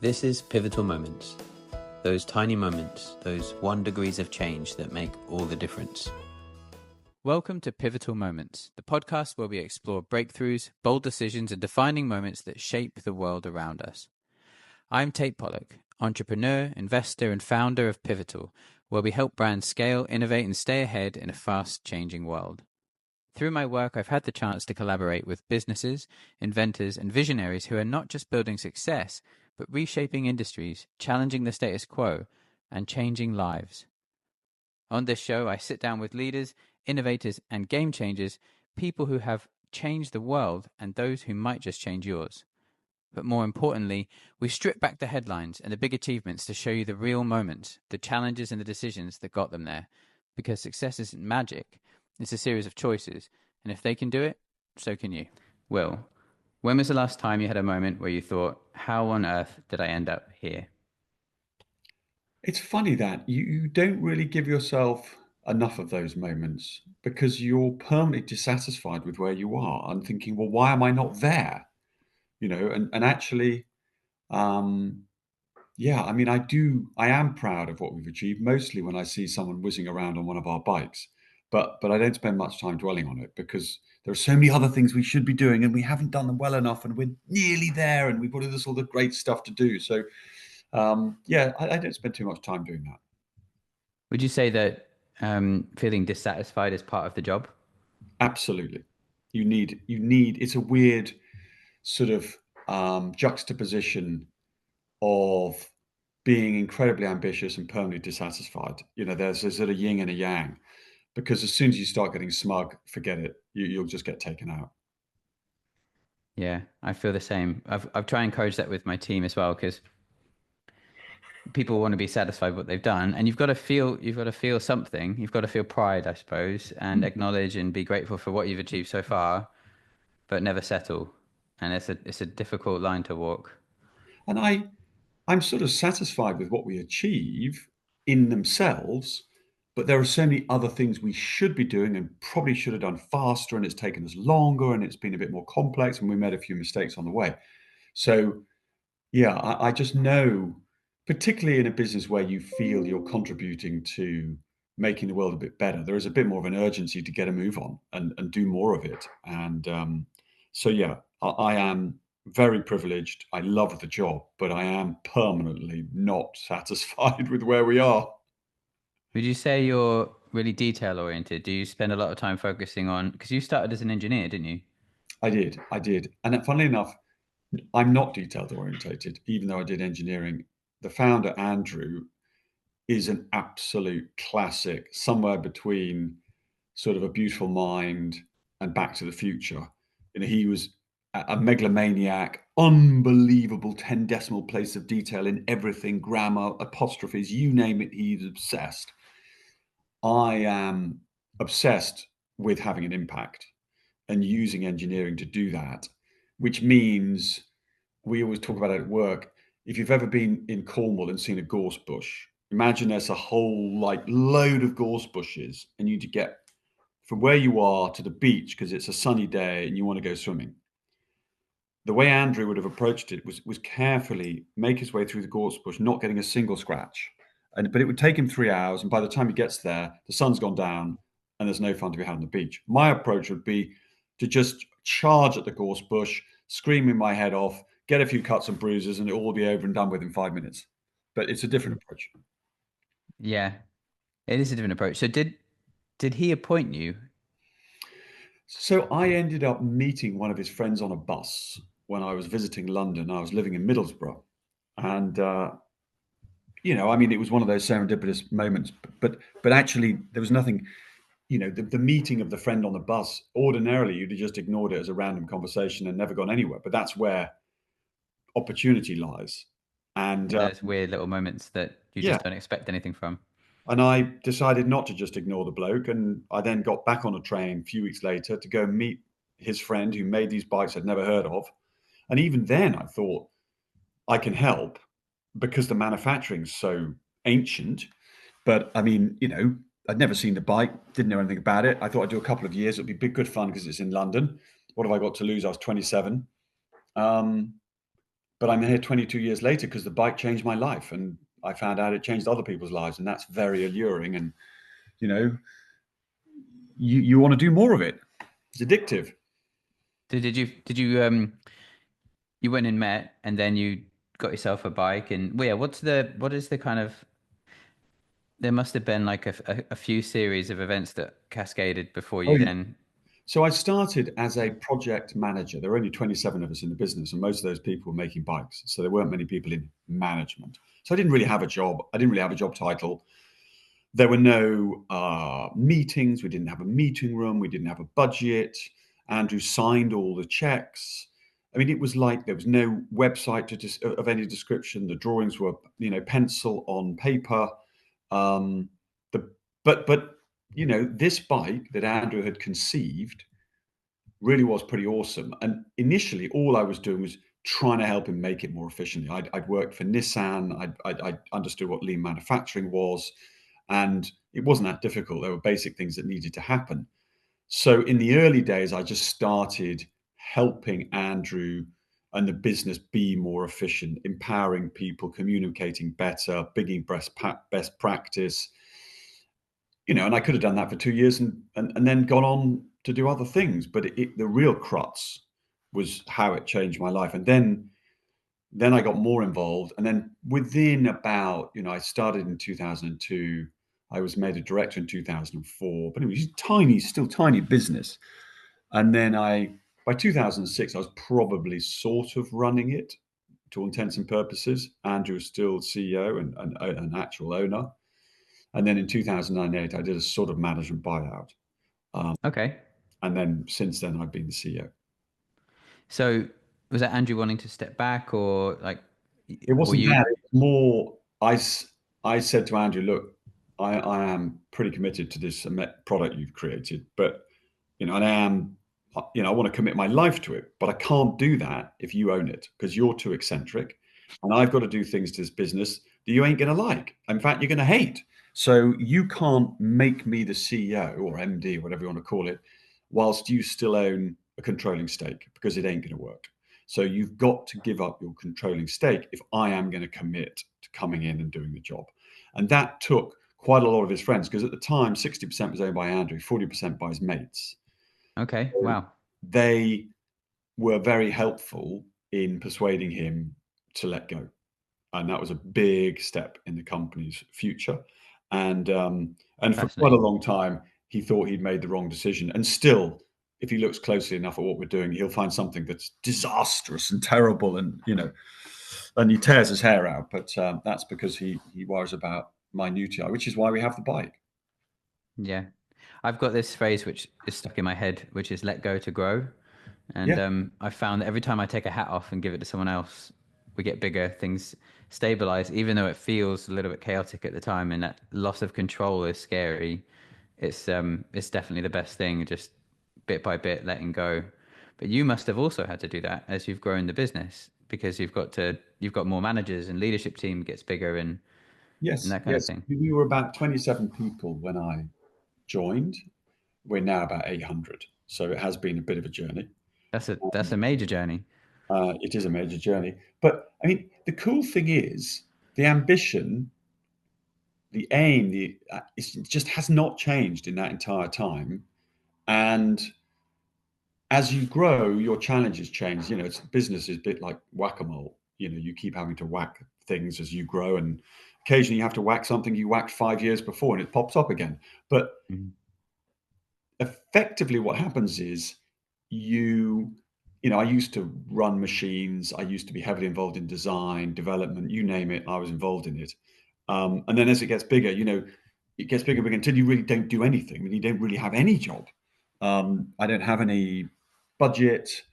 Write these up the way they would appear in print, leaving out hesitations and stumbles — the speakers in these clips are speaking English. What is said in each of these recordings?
This is Pivotal Moments. Those tiny moments, those 1 degrees of change that make all the difference. Welcome to Pivotal Moments, the podcast where we explore breakthroughs, bold decisions, and defining moments that shape the world around us. I'm Tait Pollack, entrepreneur, investor, and founder of Pivotal, where we help brands scale, innovate, and stay ahead in a fast-changing world. Through my work, I've had the chance to collaborate with businesses, inventors, and visionaries who are not just building success, but reshaping industries, challenging the status quo, and changing lives. On this show, I sit down with leaders, innovators, and game changers, people who have changed the world and those who might just change yours. But more importantly, we strip back the headlines and the big achievements to show you the real moments, the challenges and the decisions that got them there. Because success isn't magic, it's a series of choices, and if they can do it, so can you. Will, when was the last time you had a moment where you thought, how on earth did I end up here? It's funny that you don't really give yourself enough of those moments because you're permanently dissatisfied with where you are and thinking, well, why am I not there? And actually, I am proud of what we've achieved, mostly when I see someone whizzing around on one of our bikes. But I don't spend much time dwelling on it because there are so many other things we should be doing and we haven't done them well enough and we're nearly there and we've got all the great stuff to do. So, I don't spend too much time doing that. Would you say that feeling dissatisfied is part of the job? Absolutely. You need, it's a weird sort of juxtaposition of being incredibly ambitious and permanently dissatisfied. There's a sort of yin and a yang, because as soon as you start getting smug, forget it. You'll just get taken out. Yeah, I feel the same. I've tried to encourage that with my team as well, because people want to be satisfied with what they've done, and you've got to feel something. You've got to feel pride, I suppose, and acknowledge and be grateful for what you've achieved so far, but never settle. And it's a difficult line to walk. And I'm sort of satisfied with what we achieve in themselves, but there are so many other things we should be doing and probably should have done faster, and it's taken us longer and it's been a bit more complex and we made a few mistakes on the way. So yeah, I just know, particularly in a business where you feel you're contributing to making the world a bit better, there is a bit more of an urgency to get a move on and do more of it. And I am very privileged. I love the job, but I am permanently not satisfied with where we are. Would you say you're really detail oriented? Do you spend a lot of time focusing on, because you started as an engineer, didn't you? I did. And funnily enough, I'm not detailed orientated, even though I did engineering. The founder, Andrew, is an absolute classic, somewhere between sort of A Beautiful Mind and Back to the Future. He was a megalomaniac, unbelievable 10 decimal place of detail in everything, grammar, apostrophes, you name it, he's obsessed. I am obsessed with having an impact and using engineering to do that, which means we always talk about it at work. If you've ever been in Cornwall and seen a gorse bush, imagine there's a whole load of gorse bushes and you need to get from where you are to the beach because it's a sunny day and you want to go swimming. The way Andrew would have approached it was carefully make his way through the gorse bush, not getting a single scratch. But it would take him 3 hours, and by the time he gets there, the sun's gone down and there's no fun to be had on the beach. My approach would be to just charge at the gorse bush, screaming my head off, get a few cuts and bruises, and it'll all be over and done with in 5 minutes. But it's a different approach. Yeah, it is a different approach. So did he appoint you? So I ended up meeting one of his friends on a bus when I was visiting London. I was living in Middlesbrough. And, it was one of those serendipitous moments. But actually, there was nothing, the meeting of the friend on the bus, ordinarily, you'd have just ignored it as a random conversation and never gone anywhere. But that's where opportunity lies. And those weird little moments that you just don't expect anything from. And I decided not to just ignore the bloke. And I then got back on a train a few weeks later to go meet his friend who made these bikes I'd never heard of. And even then I thought I can help because the manufacturing's so ancient. But I'd never seen the bike, didn't know anything about it. I thought I'd do a couple of years. It'd be good fun because it's in London. What have I got to lose? I was 27. but I'm here 22 years later because the bike changed my life, and I found out it changed other people's lives, and that's very alluring. And you want to do more of it. It's addictive. Did you you went and met, and then you got yourself a bike, and well, yeah, what is the kind of, there must have been like a few series of events that cascaded before Oh, you yeah. then. So I started as a project manager. There were only 27 of us in the business, and most of those people were making bikes. So there weren't many people in management. So I didn't really have a job. I didn't really have a job title. There were no meetings. We didn't have a meeting room. We didn't have a budget. Andrew signed all the checks. I mean, it was like there was no website of any description. The drawings were, pencil on paper. Um, the but this bike that Andrew had conceived really was pretty awesome. And initially, all I was doing was trying to help him make it more efficiently. I'd worked for Nissan. I understood what lean manufacturing was, and it wasn't that difficult. There were basic things that needed to happen. So in the early days, I just started helping Andrew and the business be more efficient, empowering people, communicating better, bigging best practice. And I could have done that for 2 years and then gone on to do other things. But the real crux was how it changed my life. And then I got more involved. And then within about, I started in 2002. I was made a director in 2004, but it was tiny, still tiny business. And then by 2006, I was probably sort of running it to all intents and purposes. Andrew was still CEO and an actual owner. And then in 2008, I did a sort of management buyout. Okay. And then since then, I've been the CEO. So was that Andrew wanting to step back, or like, It were wasn't you? that. It was more, I said to Andrew, look, I am pretty committed to this product you've created, but, and I am, I want to commit my life to it, but I can't do that if you own it because you're too eccentric. And I've got to do things to this business that you ain't going to like. In fact, you're going to hate. So you can't make me the CEO or MD, whatever you want to call it, whilst you still own a controlling stake, because it ain't going to work. So you've got to give up your controlling stake if I am going to commit to coming in and doing the job. And that took quite a lot of his friends, because at the time, 60% was owned by Andrew, 40% by his mates. Okay. So Wow. they were very helpful in persuading him to let go. And that was a big step in the company's future. And for quite a Fascinating. long time, he thought he'd made the wrong decision. And still, if he looks closely enough at what we're doing, he'll find something that's disastrous and terrible, and and he tears his hair out. But that's because he worries about minutiae, which is why we have the bike. Yeah. I've got this phrase which is stuck in my head, which is let go to grow. And Yeah. I found that every time I take a hat off and give it to someone else, we get bigger, things stabilize, even though it feels a little bit chaotic at the time, and that loss of control is scary. It's definitely the best thing, just bit by bit letting go. But you must have also had to do that as you've grown the business, because you've got more managers, and leadership team gets bigger, and Yes. that kind of Yes. thing. We were about 27 people when I joined. We're now about 800. So it has been a bit of a journey. That's a major journey. It is a major journey. But I mean, the cool thing is the ambition, the aim, it just has not changed in that entire time. And as you grow, your challenges change. It's business is a bit like whack-a-mole. You keep having to whack things as you grow, and occasionally you have to whack something you whacked 5 years before, and it pops up again. But Mhm. effectively, what happens is I used to run machines. I used to be heavily involved in design, development, you name it. I was involved in it. And then as it gets bigger, it gets bigger, bigger until you really don't do anything. I mean, you don't really have any job. I don't have any budget,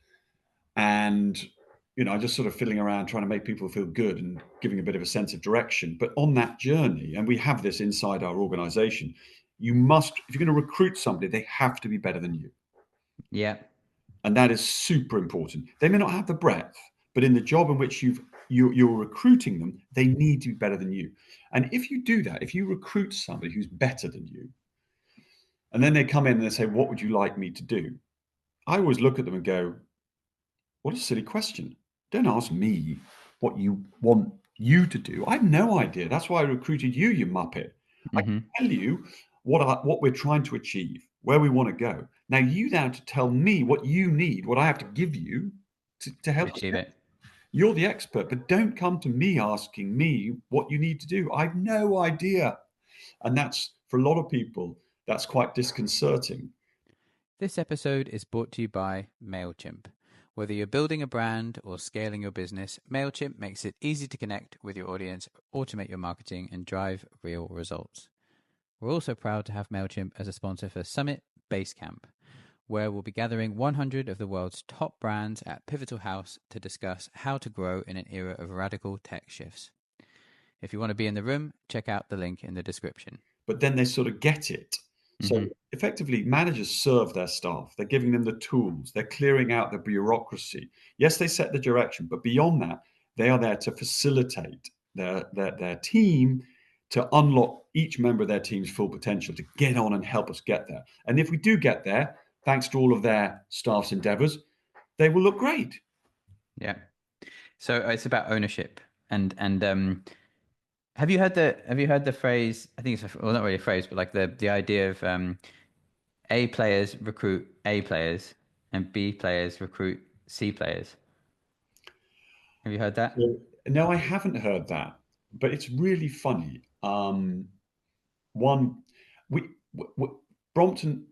and I'm just sort of fiddling around trying to make people feel good and giving a bit of a sense of direction. But on that journey, and we have this inside our organization, you must, if you're going to recruit somebody, they have to be better than you. Yeah. And that is super important. They may not have the breadth, but in the job in which you're recruiting them, they need to be better than you. And if you do that, if you recruit somebody who's better than you, and then they come in and they say, "What would you like me to do?" I always look at them and go, "What a silly question. Don't ask me. what you want you to do. I have no idea. That's why I recruited you, you muppet. I can tell you what we're trying to achieve, where we want to go. Now you now to tell me what you need, what I have to give you to help achieve it. You're the expert, but don't come to me asking me what you need to do. I have no idea. And that's, for a lot of people, that's quite disconcerting. This episode is brought to you by MailChimp. Whether you're building a brand or scaling your business, MailChimp makes it easy to connect with your audience, automate your marketing, and drive real results. We're also proud to have MailChimp as a sponsor for Summit Basecamp, where we'll be gathering 100 of the world's top brands at Pivotal House to discuss how to grow in an era of radical tech shifts. If you want to be in the room, check out the link in the description. But then they sort of get it. So effectively, managers serve their staff. They're giving them the tools. They're clearing out the bureaucracy. Yes, they set the direction, but beyond that, they are there to facilitate their team to unlock each member of their team's full potential, to get on and help us get there. And if we do get there, thanks to all of their staff's endeavors, they will look great. Yeah. So it's about ownership. And have you heard the phrase, I think it's well, not really a phrase, but like the idea of A players recruit A players and B players recruit C players? Have you heard that? No, I haven't heard that, but it's really funny. One, Brompton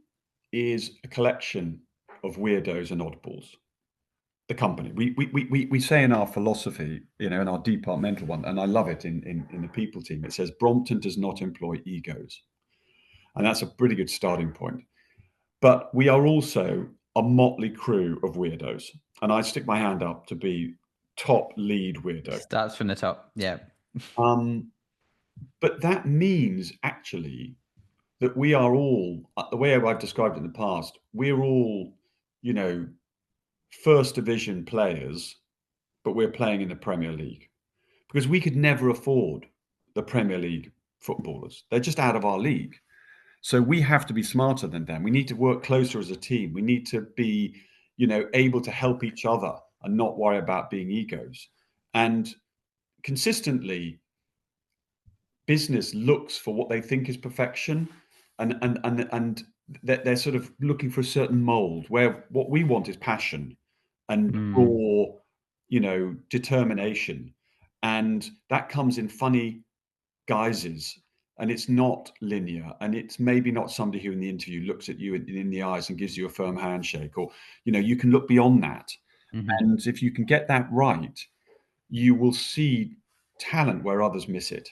is a collection of weirdos and oddballs. The company. We say in our philosophy, in our departmental one, and I love it in the people team, it says Brompton does not employ egos. And that's a pretty good starting point. But we are also a motley crew of weirdos. And I stick my hand up to be top lead weirdo. Starts from the top. Yeah. But that means actually that we are all, the way I've described it in the past, we're all, first division players, but we're playing in the Premier League because we could never afford the Premier League footballers. They're just out of our league. So we have to be smarter than them. We need to work closer as a team. We need to be, able to help each other and not worry about being egos. And consistently, business looks for what they think is perfection, and they're sort of looking for a certain mold, where what we want is passion and raw, determination, and that comes in funny guises, and it's not linear, and it's maybe not somebody who in the interview looks at you in the eyes and gives you a firm handshake, or you can look beyond that. And if you can get that right, you will see talent where others miss it.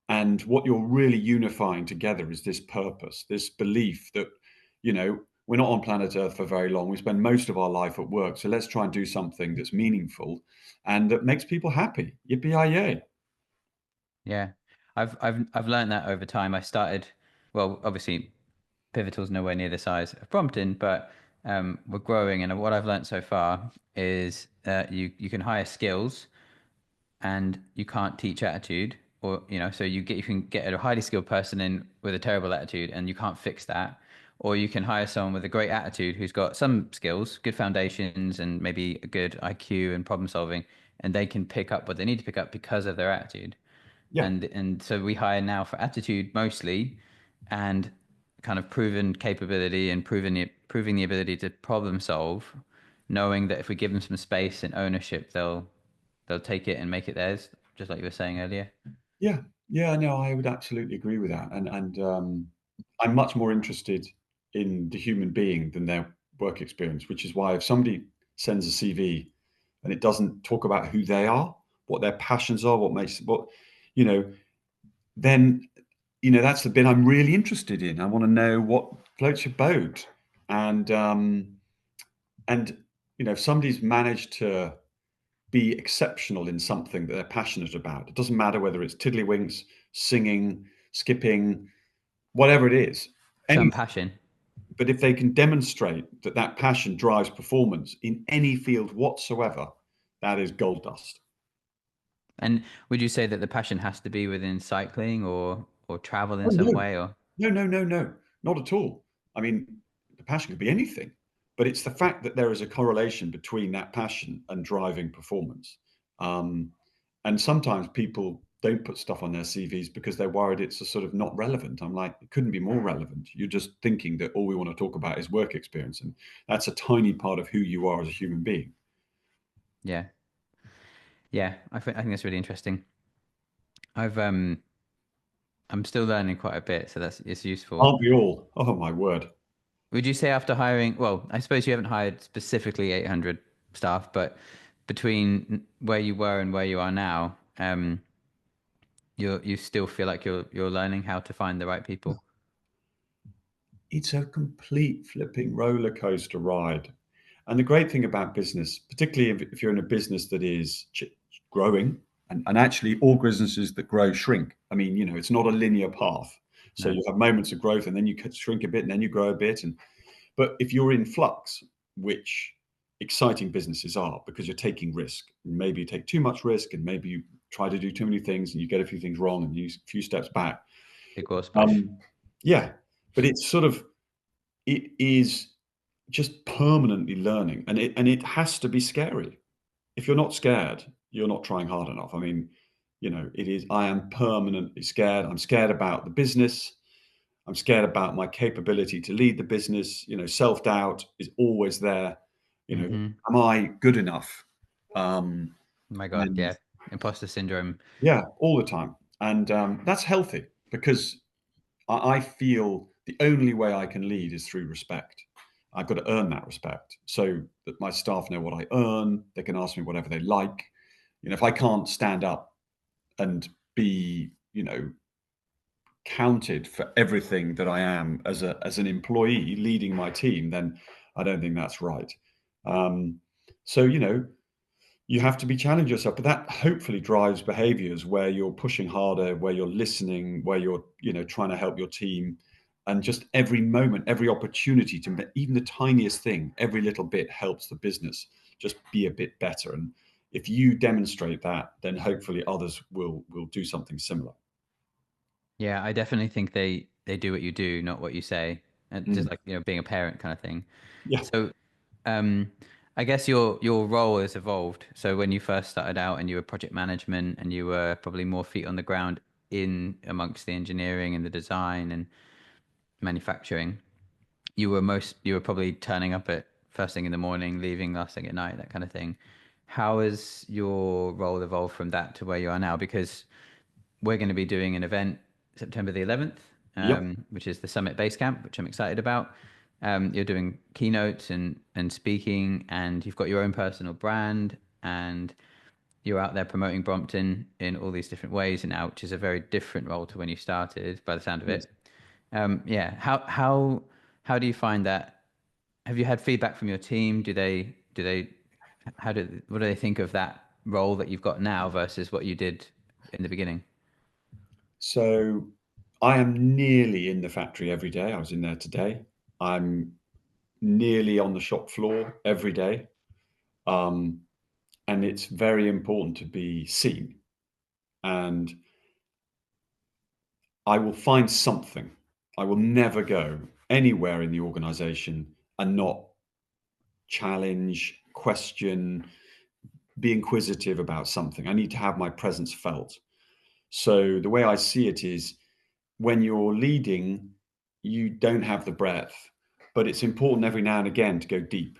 And what you're really unifying together is this purpose, this belief that, we're not on planet Earth for very long. We spend most of our life at work. So let's try and do something that's meaningful and that makes people happy. Yippee-yi-yay. Yeah. I've learned that over time. I started, well, obviously Pivotal's nowhere near the size of Brompton, but we're growing. And what I've learned so far is you can hire skills and you can't teach attitude, or so you can get a highly skilled person in with a terrible attitude and you can't fix that, or you can hire someone with a great attitude who's got some skills, good foundations, and maybe a good IQ and problem solving, and they can pick up what they need to pick up because of their attitude. Yeah. And so we hire now for attitude mostly, and kind of proven capability and proving the ability to problem solve, knowing that if we give them some space and ownership, they'll take it and make it theirs, just like you were saying earlier. Yeah, no, I would absolutely agree with that. And I'm much more interested in the human being than their work experience, which is why if somebody sends a CV and it doesn't talk about who they are, what their passions are, then that's the bit I'm really interested in. I want to know what floats your boat. And if somebody's managed to be exceptional in something that they're passionate about, it doesn't matter whether it's tiddlywinks, singing, skipping, whatever it is. Some passion. But if they can demonstrate that passion drives performance in any field whatsoever, that is gold dust. And would you say that the passion has to be within cycling or travel in some way? Or No, not at all. I mean, the passion could be anything, but it's the fact that there is a correlation between that passion and driving performance. And sometimes people don't put stuff on their CVs because they're worried it's a sort of not relevant. I'm like, it couldn't be more relevant. You're just thinking that all we want to talk about is work experience, and that's a tiny part of who you are as a human being. Yeah. Yeah. I think that's really interesting. I've I'm still learning quite a bit, so it's useful. Aren't we all? Oh my word. Would you say after hiring, well, I suppose you haven't hired specifically 800 staff, but between where you were and where you are now, you still feel like you're learning how to find the right people? It's a complete flipping roller coaster ride. And the great thing about business, particularly if you're in a business that is growing, and actually all businesses that grow shrink. I mean, it's not a linear path. So No. you have moments of growth and then you shrink a bit and then you grow a bit. But if you're in flux, which exciting businesses are, because you're taking risk, maybe you take too much risk and maybe you try to do too many things and you get a few things wrong and you a few steps back. Big or splash. Yeah, but it is just permanently learning, and it has to be scary. If you're not scared, you're not trying hard enough. I mean, it is. I am permanently scared. I'm scared about the business. I'm scared about my capability to lead the business. Self-doubt is always there. Hmm. Am I good enough? Um, Oh my God, and yeah. Imposter syndrome. yeah, all the time. And that's healthy because I feel the only way I can lead is through respect. I've got to earn that respect so that my staff know what I earn. They can ask me whatever they like. If I can't stand up and be, counted for everything that I am as an employee leading my team, then I don't think that's right. So you have to be challenging yourself, but that hopefully drives behaviors where you're pushing harder, where you're listening, where you're trying to help your team, and just every moment, every opportunity to even the tiniest thing, every little bit helps the business just be a bit better. And if you demonstrate that, then hopefully others will do something similar. Yeah, I definitely think they do what you do, not what you say. And just Mm. like, being a parent kind of thing. Yeah. So, um, I guess your role has evolved. So when you first started out and you were project management and you were probably more feet on the ground in amongst the engineering and the design and manufacturing, you were probably turning up at first thing in the morning, leaving last thing at night, that kind of thing. How has your role evolved from that to where you are now? Because we're going to be doing an event September the 11th, Yep. which is the Summit Base Camp, which I'm excited about. You're doing keynotes and speaking, and you've got your own personal brand, and you're out there promoting Brompton in all these different ways, and now, which is a very different role to when you started, by the sound of Yes. it. Yeah, how do you find that? Have you had feedback from your team? Do they what do they think of that role that you've got now versus what you did in the beginning? So I am nearly in the factory every day. I was in there today. I'm nearly on the shop floor every day. Um, and it's very important to be seen. And I will find something. I will never go anywhere in the organization and not challenge, question, be inquisitive about something. I need to have my presence felt. So the way I see it is when you're leading, you don't have the breadth, but it's important every now and again to go deep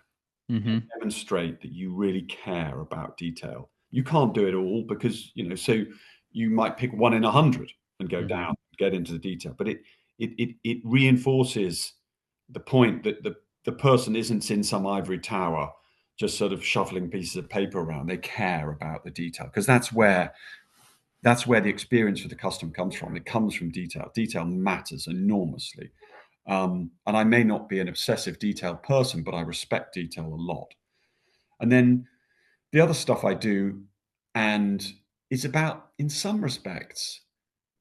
and Hmm. demonstrate that you really care about detail. You can't do it all because, so you might pick one in 100 and go Hmm. down, get into the detail, but it reinforces the point that the person isn't in some ivory tower just sort of shuffling pieces of paper around. They care about the detail because that's where the experience for the customer comes from. It comes from detail. Detail matters enormously. And I may not be an obsessive detail person, but I respect detail a lot. And then the other stuff I do, and it's about, in some respects,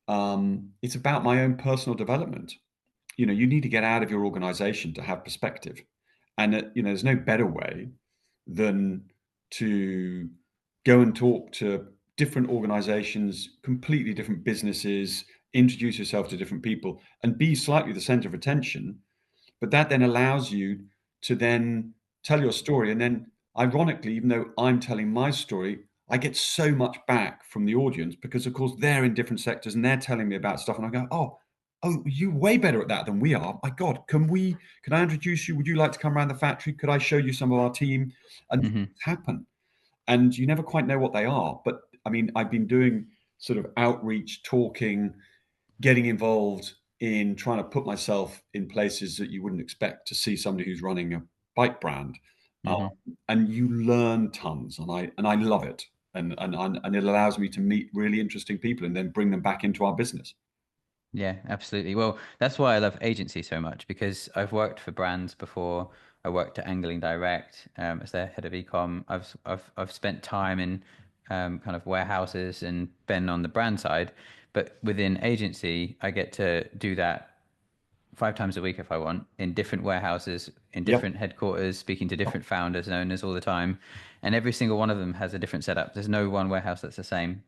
it's about my own personal development. You need to get out of your organization to have perspective. And, there's no better way than to go and talk to different organizations, completely different businesses, introduce yourself to different people, and be slightly the center of attention. But that then allows you to then tell your story. And then, ironically, even though I'm telling my story, I get so much back from the audience because, of course, they're in different sectors and they're telling me about stuff. And I go, oh, you're way better at that than we are. My God, can I introduce you? Would you like to come around the factory? Could I show you some of our team? And things happen. And you never quite know what they are. But I mean, I've been doing sort of outreach, talking, getting involved in trying to put myself in places that you wouldn't expect to see somebody who's running a bike brand. And you learn tons, and I love it. And it allows me to meet really interesting people and then bring them back into our business. Yeah, absolutely. Well, that's why I love agency so much, because I've worked for brands before. I worked at Angling Direct as their head of ecom. I've spent time in kind of warehouses and been on the brand side, but within agency, I get to do that 5 times a week if I want, in different warehouses, in Yep. different headquarters, speaking to different founders and owners all the time, and every single one of them has a different setup. There's no one warehouse that's the same.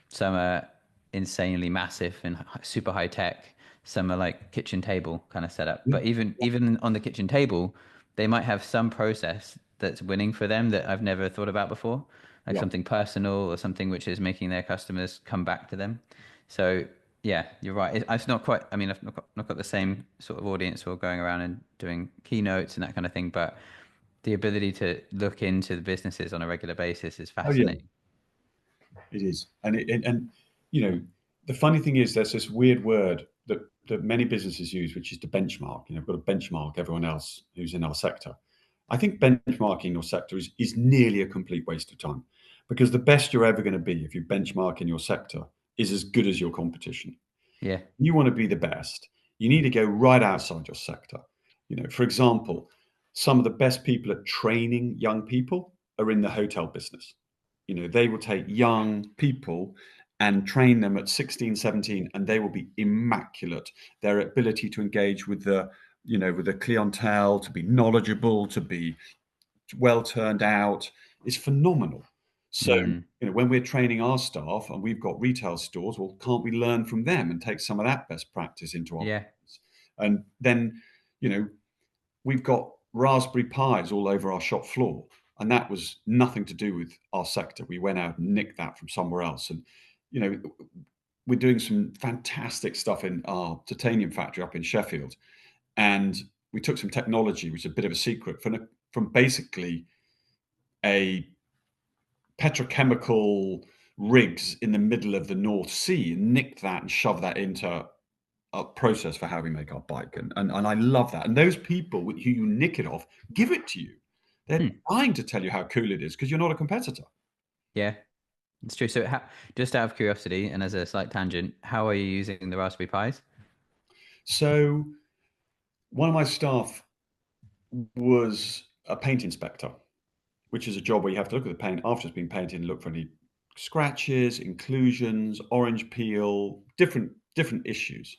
Some are insanely massive and super high tech. Some are like kitchen table kind of setup. Yeah. But even on the kitchen table, they might have some process that's winning for them that I've never thought about before, like Yeah. something personal or something which is making their customers come back to them. So yeah, you're right. It's not quite. I mean, I've not got the same sort of audience who are going around and doing keynotes and that kind of thing, but the ability to look into the businesses on a regular basis is Oh yeah, fascinating. it is. And you know, the funny thing is, there's this weird word that many businesses use, which is to benchmark. We've got to benchmark everyone else who's in our sector. I think benchmarking your sector is nearly a complete waste of time, because the best you're ever going to be if you benchmark in your sector is as good as your competition. Yeah. You want to be the best, you need to go right outside your sector. For example, some of the best people at training young people are in the hotel business. They will take young people and train them at 16, 17, and they will be immaculate. Their ability to engage with the clientele, to be knowledgeable, to be well turned out is phenomenal. So, Mm. when we're training our staff and we've got retail stores, well, can't we learn from them and take some of that best practice into our Yeah. business? And then, you know, we've got Raspberry Pis all over our shop floor. And that was nothing to do with our sector. We went out and nicked that from somewhere else. And, you know, we're doing some fantastic stuff in our titanium factory up in Sheffield. And we took some technology, which is a bit of a secret, from basically a petrochemical rigs in the middle of the North Sea, and nicked that and shoved that into a process for how we make our bike. And I love that. And those people who you nick it off give it to you. They're Hmm. dying to tell you how cool it is because you're not a competitor. Yeah, it's true. So, just out of curiosity and as a slight tangent, how are you using the Raspberry Pis? So one of my staff was a paint inspector, which is a job where you have to look at the paint after it's been painted and look for any scratches, inclusions, orange peel, different issues.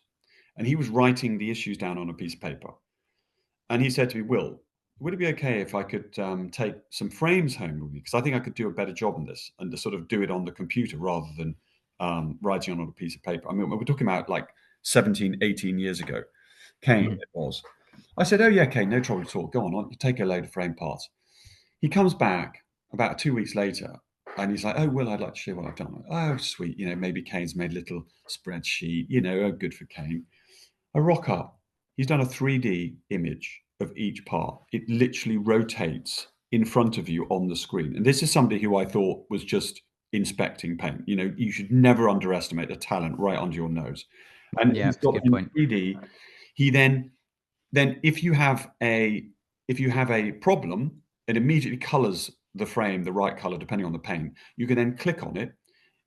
And he was writing the issues down on a piece of paper. And he said to me, Will, would it be okay if I could take some frames home with me? Because I think I could do a better job on this and to sort of do it on the computer rather than writing on a piece of paper. I mean, we're talking about like 17, 18 years ago. Kane, Mhm. it was. I said, oh, yeah, Kane, no trouble at all. Go on, you take a load of frame parts. He comes back about 2 weeks later and he's like, oh, Will, I'd like to share what I've done. Oh, sweet. Maybe Kane's made a little spreadsheet, oh, good for Kane. I rock up. He's done a 3D image of each part. It literally rotates in front of you on the screen. And this is somebody who I thought was just inspecting paint. You should never underestimate the talent right under your nose. And Yeah, he's it's a got good in point. 3D. He then if you have a problem, it immediately colors the frame the right color depending on the paint. You can then click on it.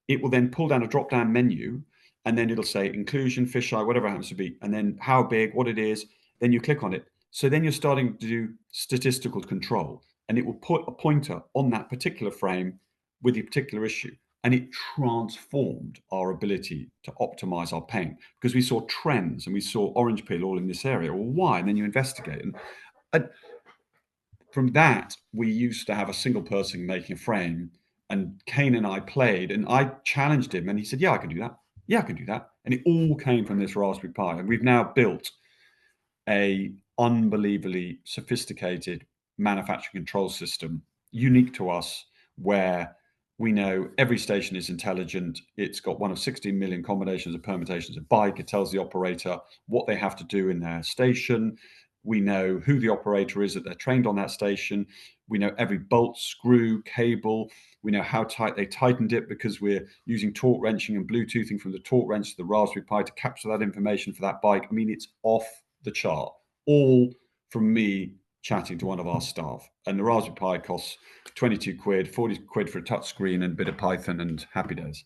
It will then pull down a drop down menu, and then it'll say inclusion, fisheye, whatever it happens to be, and then how big, what it is. Then you click on it. So then you're starting to do statistical control, and it will put a pointer on that particular frame with the particular issue. And it transformed our ability to optimize our paint because we saw trends and we saw orange peel all in this area. Well, why? And then you investigate. And from that, we used to have a single person making a frame, and Kane and I played, and I challenged him, and he said, "Yeah, I can do that. Yeah, I can do that." And it all came from this Raspberry Pi, and we've now built a unbelievably sophisticated manufacturing control system unique to us, where We know every station is intelligent. It's got one of 16 million combinations of permutations of bike. It tells the operator what they have to do in their station. We know who the operator is, that they're trained on that station. We know every bolt, screw, cable. We know how tight they tightened it because we're using torque wrenching and Bluetoothing from the torque wrench to the Raspberry Pi to capture that information for that bike. I mean, it's off the chart, all from me chatting to one of our staff. And the Raspberry Pi costs 22 quid, 40 quid for a touch screen and a bit of Python, and happy days.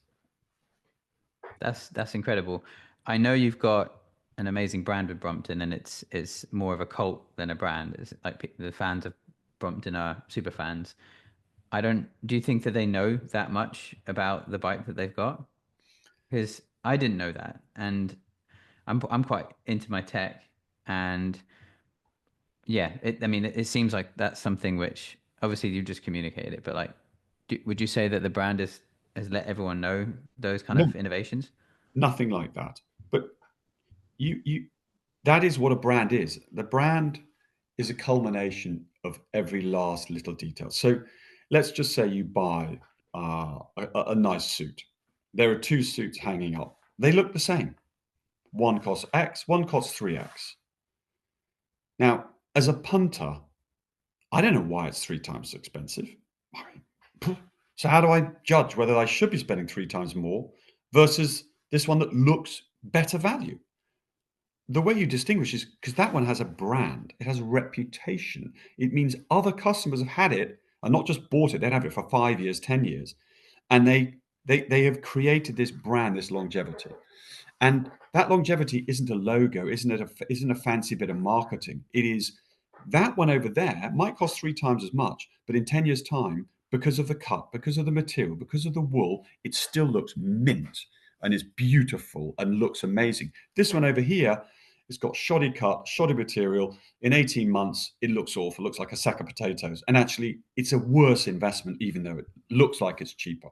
That's incredible. I know you've got an amazing brand with Brompton, and it's more of a cult than a brand. It's like the fans of Brompton are super fans. Do you think that they know that much about the bike that they've got? Because I didn't know that, and I'm quite into my tech, and yeah, I mean, it seems like that's something which obviously you just communicated it, but like, would you say that the brand has let everyone know those kind No, of innovations? nothing like that. But you that is what a brand is. The brand is a culmination of every last little detail. So let's just say you buy a nice suit. There are two suits hanging up. They look the same. One costs X, one costs 3X. Now, as a punter, I don't know why it's 3 times as expensive. I mean, so how do I judge whether I should be spending 3 times more versus this one that looks better value? The way you distinguish is because that one has a brand, it has a reputation. It means other customers have had it and not just bought it, they'd have it for 5 years, 10 years. And they have created this brand, this longevity. And that longevity isn't a logo, isn't a fancy bit of marketing. It is that one over there might cost 3 times as much, but in 10 years' time, because of the cut, because of the material, because of the wool, it still looks mint and is beautiful and looks amazing. This one over here, it's got shoddy cut, shoddy material. In 18 months, it looks awful, looks like a sack of potatoes. And actually, it's a worse investment, even though it looks like it's cheaper.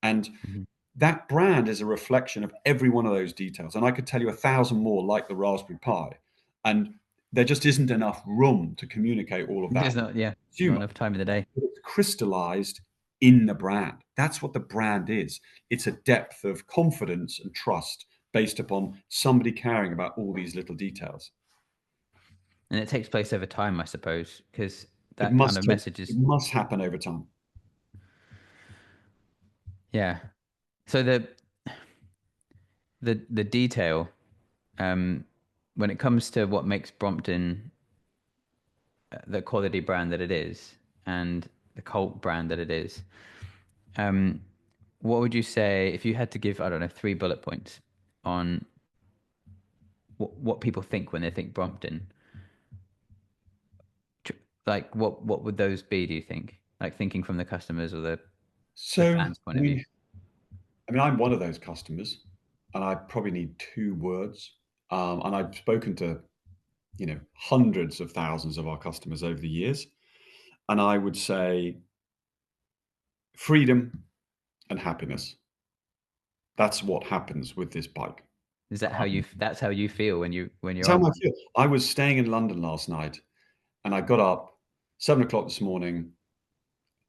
And Mhm. that brand is a reflection of every one of those details. And I could tell you 1,000 more like the Raspberry Pi. And there just isn't enough room to communicate all of that There's not, yeah, to the not consumer. enough time in the day. But it's crystallized in the brand. That's what the brand is. It's a depth of confidence and trust based upon somebody caring about all these little details. And it takes place over time, I suppose, because It that kind must of take, message it is, must happen over time. yeah. So the detail, um, when it comes to what makes Brompton the quality brand that it is and the cult brand that it is, um, what would you say if you had to give, I don't know, 3 bullet points on what people think when they think Brompton? Tr- Like, what would those be, do you think? Like thinking from the customers or the So fans' point of view? I mean, I'm one of those customers, and I probably need 2 words. And I've spoken to, hundreds of thousands of our customers over the years, and I would say freedom and happiness. That's what happens with this bike. Is that Um, that's how you feel when It's you're how on I one? feel. I was staying in London last night, and I got up 7 o'clock this morning,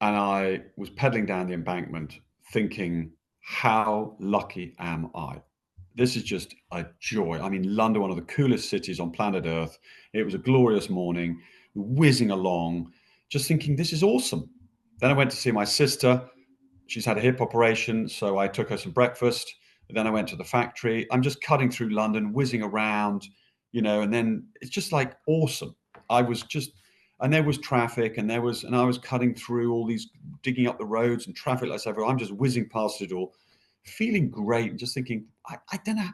and I was pedaling down the embankment, thinking, "How lucky am I?" This is just a joy. I mean, London, one of the coolest cities on planet Earth. It was a glorious morning, whizzing along, just thinking, this is awesome. Then I went to see my sister. She's had a hip operation, so I took her some breakfast. Then I went to the factory. I'm just cutting through London, whizzing around, and then it's just like awesome. I was just, and there was traffic, and I was cutting through all these, digging up the roads and traffic lights everywhere. I'm just whizzing past it all, feeling great, and just thinking, I don't know,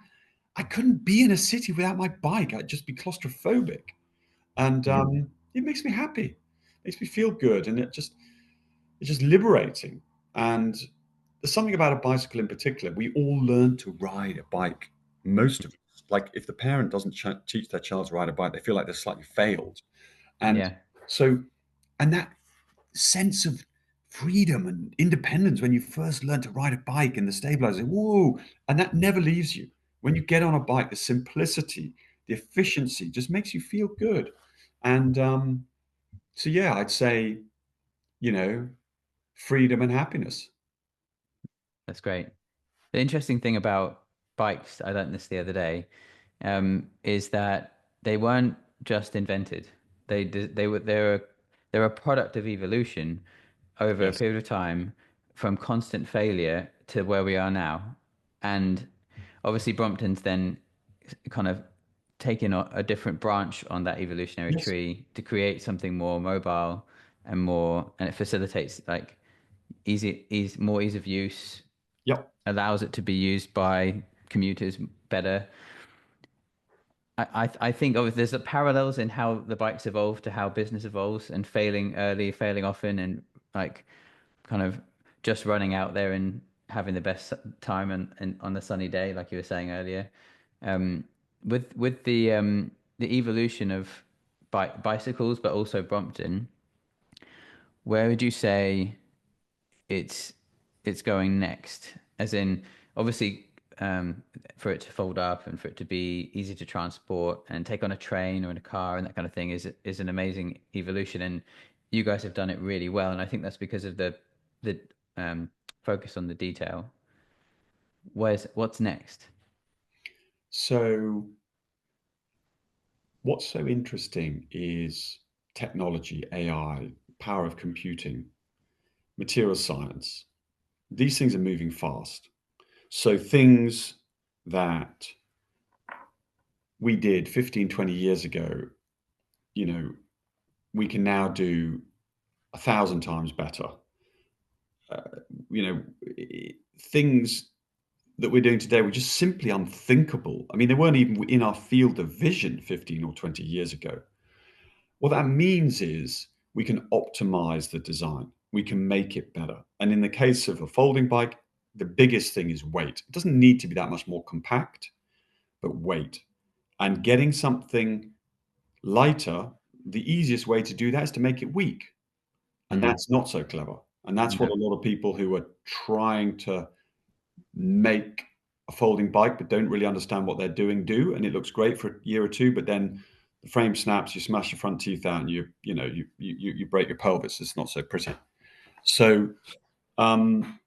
I couldn't be in a city without my bike. I'd just be claustrophobic, and Mhm. it makes me happy, makes me feel good, and it's just liberating. And there's something about a bicycle in particular. We all learn to ride a bike. Most of us, like if the parent doesn't teach their child to ride a bike, they feel like they're slightly failed. And Yeah. so, and that sense of freedom and independence when you first learn to ride a bike and the stabilizer, whoa, and that never leaves you. When you get on a bike, the simplicity, the efficiency just makes you feel good. And so, yeah, I'd say, you know, freedom and happiness. That's great. The interesting thing about bikes, I learned this the other day, is that they weren't just invented. They're a product of evolution over a Yes. period of time, from constant failure to where we are now. And obviously Brompton's then kind of taken a different branch on that evolutionary Yes. tree to create something more mobile and it facilitates like more ease of use, Yep. allows it to be used by commuters better. I think there's parallels in how the bikes evolve to how business evolves, and failing early, failing often, and like kind of just running out there and having the best time and on the sunny day, like you were saying earlier. Um, with the evolution of bicycles, but also Brompton, where would you say it's it's going next? As in, obviously, for it to fold up and for it to be easy to transport and take on a train or in a car and that kind of thing is an amazing evolution. And you guys have done it really well. And I think that's because of the focus on the detail. What's next? So what's so interesting is technology, AI, power of computing, material science. These things are moving fast. So things that we did 15, 20 years ago, you know, we can now do 1,000 times better. Uh, you know, things that we're doing today were just simply unthinkable. I mean, they weren't even in our field of vision 15 or 20 years ago. What that means is we can optimize the design, we can make it better. And in the case of a folding bike, the biggest thing is weight. It doesn't need to be that much more compact, but weight. And getting something lighter, the easiest way to do that is to make it weak. And Mm, that's not so clever. And that's what no. a lot of people who are trying to make a folding bike but don't really understand what they're doing do. And it looks great for a year or two, but then the frame snaps, you smash your front teeth out, and you break your pelvis. It's not so pretty. So, um,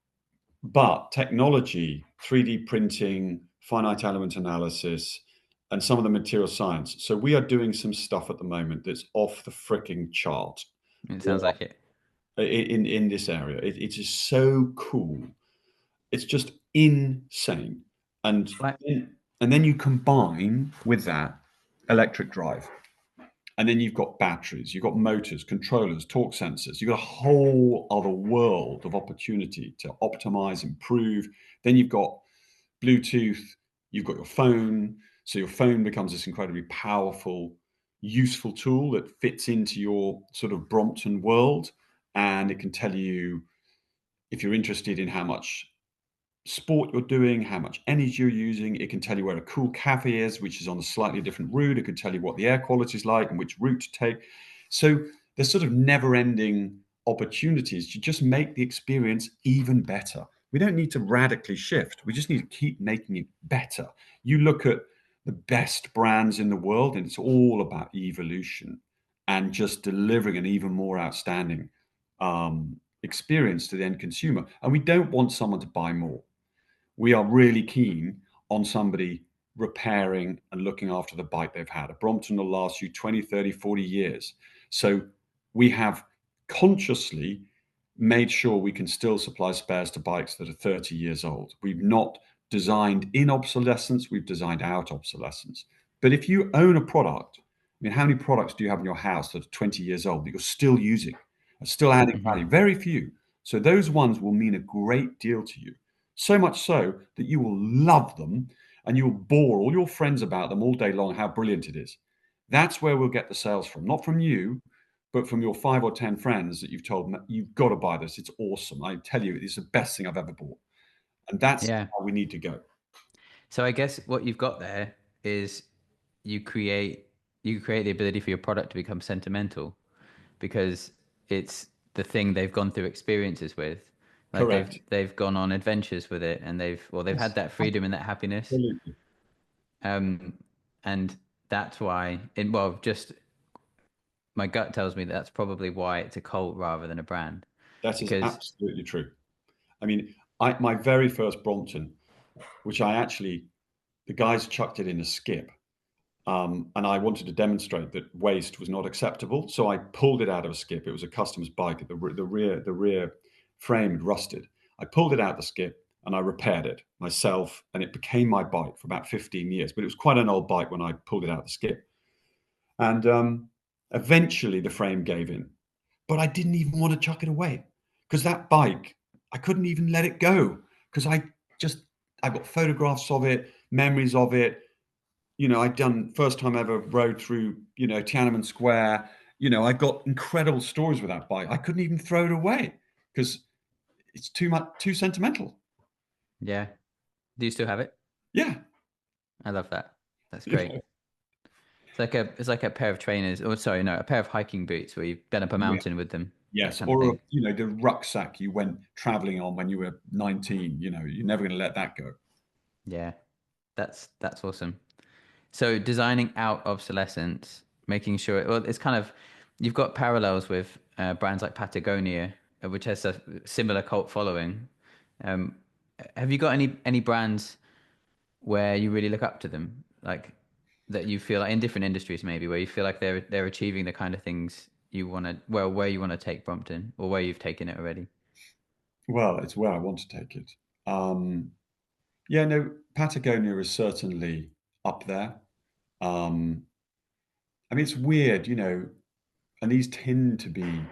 but technology, 3D printing, finite element analysis, and some of the material science. So we are doing some stuff at the moment that's off the freaking chart It sounds like it. in this area. It is so cool. It's just insane. And Like, and then you combine with that electric drive. And then you've got batteries, you've got motors, controllers, torque sensors. You've got a whole other world of opportunity to optimize, improve. Then you've got Bluetooth, you've got your phone. So your phone becomes this incredibly powerful, useful tool that fits into your sort of Brompton world. And it can tell you if you're interested in how much sport you're doing, how much energy you're using. It can tell you where a cool cafe is, which is on a slightly different route. It can tell you what the air quality is like and which route to take. So there's sort of never-ending opportunities to just make the experience even better. We don't need to radically shift. We just need to keep making it better. You look at the best brands in the world, and it's all about evolution and just delivering an even more outstanding experience to the end consumer. And we don't want someone to buy more. We are really keen on somebody repairing and looking after the bike they've had. A Brompton will last you 20, 30, 40 years. So we have consciously made sure we can still supply spares to bikes that are 30 years old. We've not designed in obsolescence, we've designed out obsolescence. But if you own a product, I mean, how many products do you have in your house that are 20 years old that you're still using, are still adding mhm. value? Very few. So those ones will mean a great deal to you. So much so that you will love them and you'll bore all your friends about them all day long, how brilliant it is. That's where we'll get the sales from, not from you, but from your 5 or 10 friends that you've told them, you've got to buy this. It's awesome. I tell you, it's the best thing I've ever bought. And that's Yeah. how we need to go. So I guess what you've got there is you create you create the ability for your product to become sentimental because it's the thing they've gone through experiences with. Like Correct. they've gone on adventures with it and they've had Yes, that freedom and that happiness. absolutely. Um and that's why just my gut tells me that's probably why it's a cult rather than a brand. That is Because absolutely true. I mean, My very first Brompton, which the guys chucked it in a skip. And I wanted to demonstrate that waste was not acceptable. So I pulled it out of a skip. It was a customer's bike. The rear frame had rusted. I pulled it out of the skip and I repaired it myself. And it became my bike for about 15 years. But it was quite an old bike when I pulled it out of the skip. And eventually the frame gave in. But I didn't even want to chuck it away because that bike, I couldn't even let it go because I got photographs of it, memories of it. I'd done first time ever rode through, Tiananmen Square. I got incredible stories with that bike. I couldn't even throw it away because it's too sentimental. Yeah. Do you still have it? Yeah. I love that. That's great. It's like a pair of trainers, or sorry, no, a pair of hiking boots where you've been up a mountain with them. Yes. Or, the rucksack you went traveling on when you were 19, you're never going to let that go. Yeah. That's awesome. So designing out obsolescence, making sure, it's kind of, you've got parallels with brands like Patagonia, which has a similar cult following. Have you got any brands where you really look up to them, like that you feel like in different industries maybe, where you feel like they're achieving the kind of things you want to, where you want to take Brompton, or where you've taken it already? Well, it's where I want to take it. Yeah, no, Patagonia is certainly up there. It's weird, and these tend to be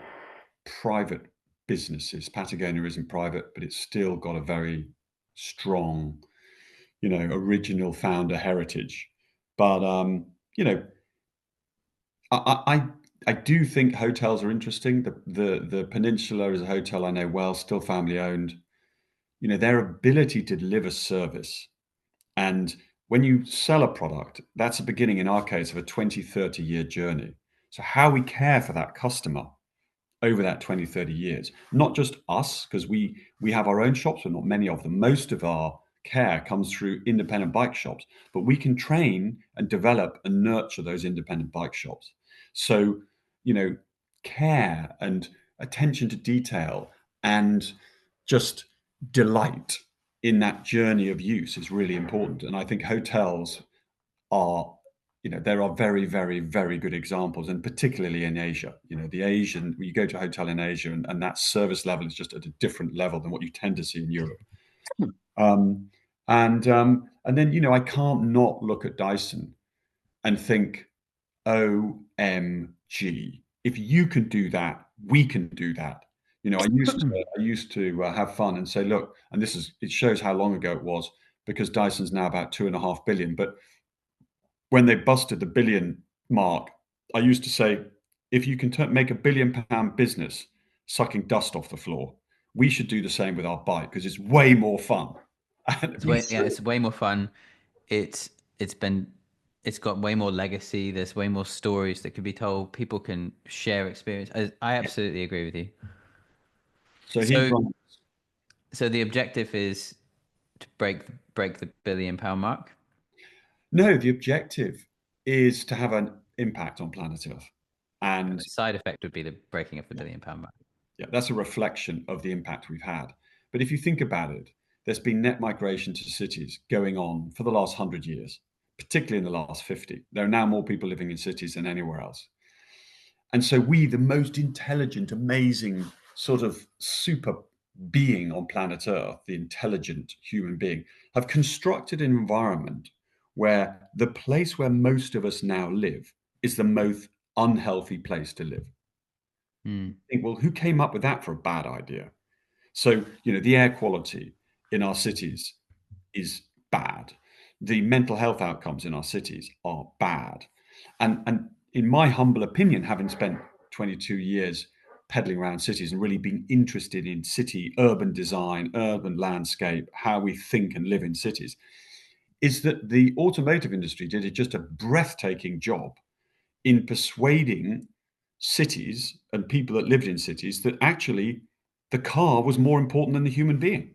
private businesses. Patagonia isn't private, but it's still got a very strong, original founder heritage. But I do think hotels are interesting. The Peninsula is a hotel I know well, still family owned. Their ability to deliver service, and when you sell a product, that's the beginning, in our case, of a 20, 30-year journey. So how we care for that customer over that 20, 30 years, not just us, because we have our own shops, but not many of them. Most of our care comes through independent bike shops, but we can train and develop and nurture those independent bike shops. So, care and attention to detail and just delight in that journey of use is really important. And I think hotels are, there are very, very, very good examples, and particularly in Asia. You go to a hotel in Asia and that service level is just at a different level than what you tend to see in Europe. And then, I can't not look at Dyson and think, OMG, if you can do that, we can do that. I used to have fun and say, look, and it shows how long ago it was, because Dyson's now about 2.5 billion. But when they busted the billion mark, I used to say, if you can make £1 billion business sucking dust off the floor, we should do the same with our bike because it's way more fun. It's way more fun. It's got way more legacy. There's way more stories that can be told. People can share experience. I absolutely agree with you. So the objective is to break the £1 billion mark. No, the objective is to have an impact on planet Earth, and the side effect would be the breaking of the £1 billion mark. Yeah, that's a reflection of the impact we've had. But if you think about it, there's been net migration to cities going on for the last 100 years, particularly in the last 50. There are now more people living in cities than anywhere else. And so we, the most intelligent, amazing sort of super being on planet Earth, the intelligent human being, have constructed an environment where the place where most of us now live is the most unhealthy place to live. Think, well, who came up with that for a bad idea? So, the air quality in our cities is bad. The mental health outcomes in our cities are bad. And in my humble opinion, having spent 22 years pedaling around cities and really been interested in urban design, urban landscape, how we think and live in cities, is that the automotive industry did just a breathtaking job in persuading cities and people that lived in cities that actually the car was more important than the human being.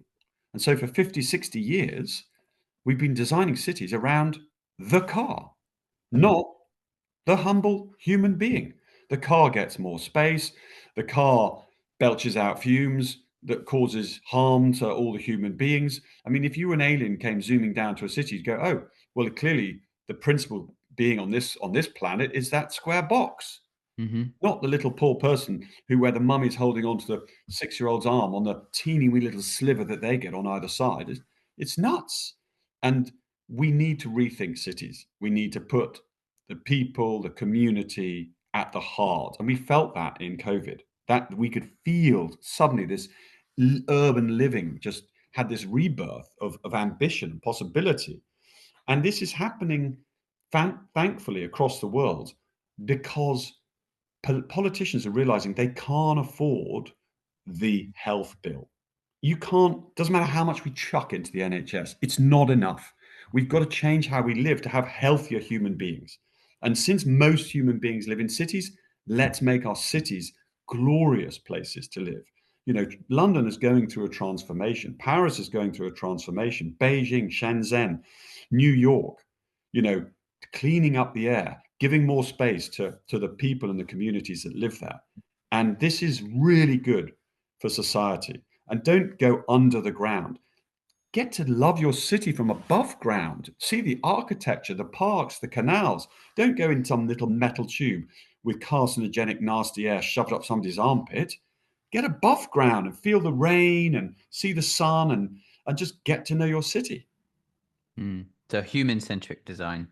And so for 50, 60 years, we've been designing cities around the car, not the humble human being. The car gets more space. The car belches out fumes. that causes harm to all the human beings. I mean, if you an alien came zooming down to a city, you'd go, oh, well, clearly the principal being on this planet is that square box, not the little poor person where the mummy's holding onto the 6-year-old's arm on the teeny wee little sliver that they get on either side. It's nuts. And we need to rethink cities. We need to put the people, the community at the heart. And we felt that in COVID, that we could feel suddenly this urban living just had this rebirth of ambition and possibility. And this is happening, thankfully, across the world because politicians are realizing they can't afford the health bill. You can't, doesn't matter how much we chuck into the NHS, it's not enough. We've got to change how we live to have healthier human beings. And since most human beings live in cities, let's make our cities glorious places to live. You know, London is going through a transformation. Paris is going through a transformation. Beijing, Shenzhen, New York, you know, cleaning up the air, giving more space to the people and the communities that live there. And this is really good for society. And don't go under the ground. Get to love your city from above ground. See the architecture, the parks, the canals. Don't go in some little metal tube with carcinogenic, nasty air shoved up somebody's armpit. Get above ground and feel the rain and see the sun and just get to know your city. So human-centric design.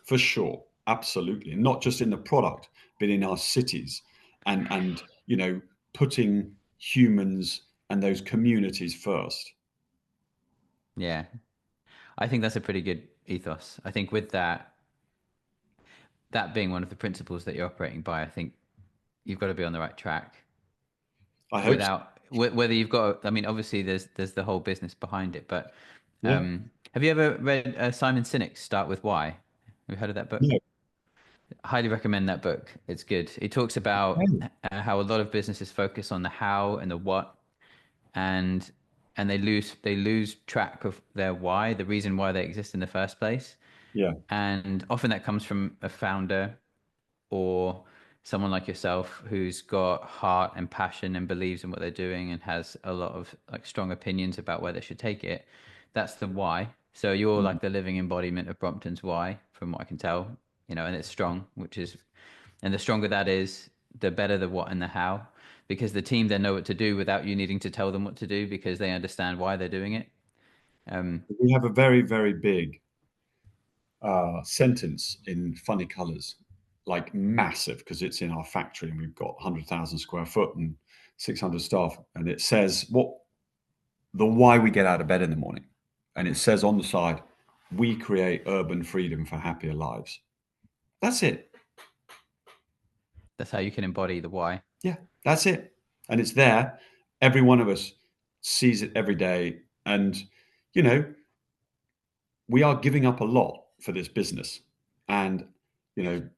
For sure. Absolutely. And not just in the product, but in our cities and you know, putting humans and those communities first. Yeah. I think that's a pretty good ethos. I think with that being one of the principles that you're operating by, I think you've got to be on the right track. I hope so. Whether you've got, I mean, obviously there's the whole business behind it, but Yeah. have you ever read Simon Sinek's Start With Why? Have you heard of that book? No. Highly recommend that book. It's good. He talks about how a lot of businesses focus on the how and the what, and they lose track of their why, the reason why they exist in the first place. Yeah. And often that comes from a founder or someone like yourself who's got heart and passion and believes in what they're doing and has a lot of like strong opinions about where they should take it. That's the why. So you're like the living embodiment of Brompton's why, from what I can tell, you know, and it's strong, and the stronger that is, the better the what and the how, because the team then know what to do without you needing to tell them what to do because they understand why they're doing it. We have a very, very big sentence in funny colors, like massive, because it's in our factory and we've got 100,000 square foot and 600 staff. And it says the why we get out of bed in the morning. And it says on the side, we create urban freedom for happier lives. That's it. That's how you can embody the why. Yeah, that's it. And it's there. Every one of us sees it every day. And, you know, we are giving up a lot for this business. And, you know,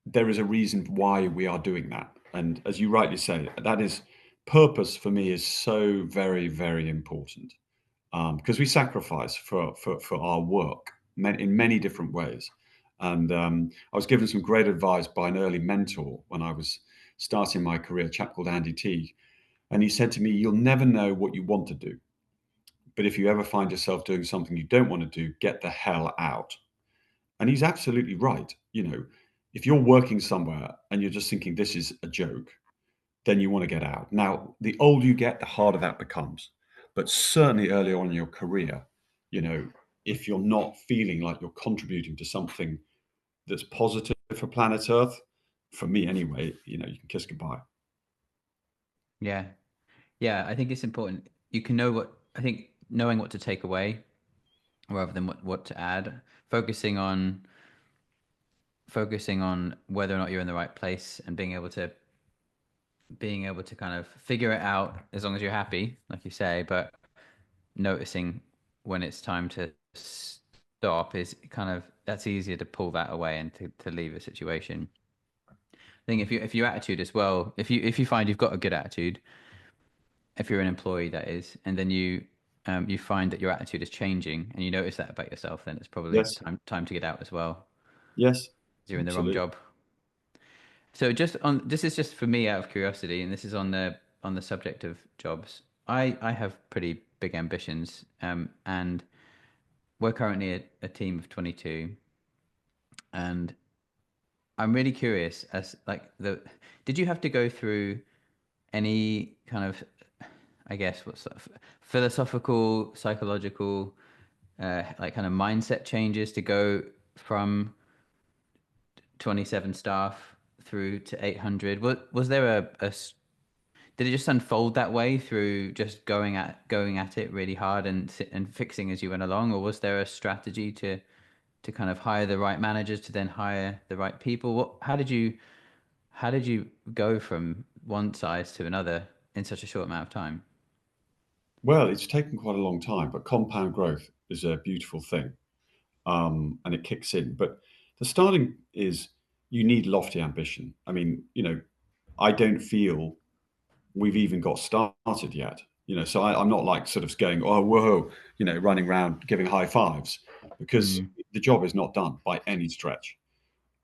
there is a reason why we are doing that. And as you rightly say, that is purpose for me is so very, very important because we sacrifice for our work in many different ways. And I was given some great advice by an early mentor when I was starting my career, a chap called Andy Teague. And he said to me, you'll never know what you want to do. But if you ever find yourself doing something you don't want to do, get the hell out. And he's absolutely right. You know, if you're working somewhere and you're just thinking this is a joke, then you want to get out. Now, the older you get, the harder that becomes. But certainly early on in your career, you know, if you're not feeling like you're contributing to something that's positive for planet Earth, for me anyway, you know, you can kiss goodbye. Yeah. Yeah, I think it's important. You can I think knowing what to take away rather than what to add, focusing on whether or not you're in the right place and being able to kind of figure it out as long as you're happy, like you say, but noticing when it's time to stop is kind of, that's easier to pull that away and to leave a situation. I think if your attitude as well, if you find you've got a good attitude, if you're an employee that is, and then you find that your attitude is changing and you notice that about yourself, then it's probably Yes. time to get out as well. Yes. You're in the wrong Absolutely. job. So this is just for me out of curiosity, and this is on the subject of jobs. I have pretty big ambitions, and we're currently a team of 22, and I'm really curious as like the did you have to go through any kind of, I guess, what sort of philosophical, psychological, like kind of mindset changes to go from 27 staff through to 800? Was there did it just unfold that way through just going at it really hard and fixing as you went along, or was there a strategy to kind of hire the right managers to then hire the right people? How did you go from one size to another in such a short amount of time? Well, it's taken quite a long time, but compound growth is a beautiful thing, and it kicks in. But the starting is you need lofty ambition. I mean, I don't feel we've even got started yet. So I'm not like sort of going, oh, whoa, running around giving high fives, because Mm, the job is not done by any stretch.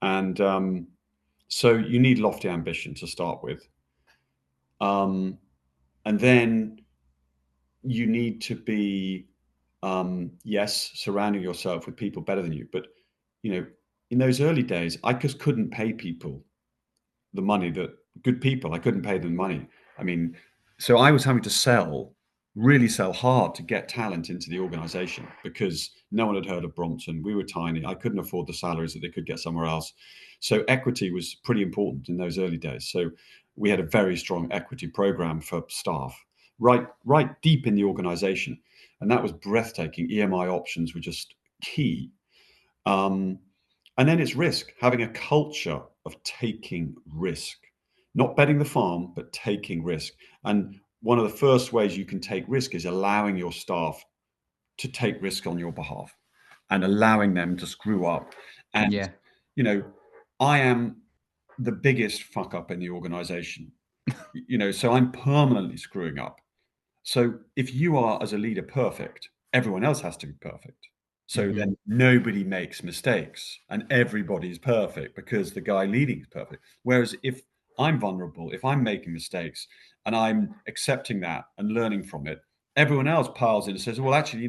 And so you need lofty ambition to start with. And then you need to be, yes, surrounding yourself with people better than you. But, you know, in those early days, I just couldn't pay people the money that good people, I couldn't pay them money. I mean, so I was having to really sell hard to get talent into the organization because no one had heard of Brompton. We were tiny. I couldn't afford the salaries that they could get somewhere else. So equity was pretty important in those early days. So we had a very strong equity program for staff, right deep in the organization. And that was breathtaking. EMI options were just key. Um, and then it's risk, having a culture of taking risk, not betting the farm, but taking risk. And one of the first ways you can take risk is allowing your staff to take risk on your behalf and allowing them to screw up. And, yeah. you know, I am the biggest fuck up in the organization, so I'm permanently screwing up. So if you are, as a leader, perfect, everyone else has to be perfect. So Hmm. then nobody makes mistakes and everybody's perfect because the guy leading is perfect. Whereas if I'm vulnerable, if I'm making mistakes and I'm accepting that and learning from it, everyone else piles in and says, well, actually,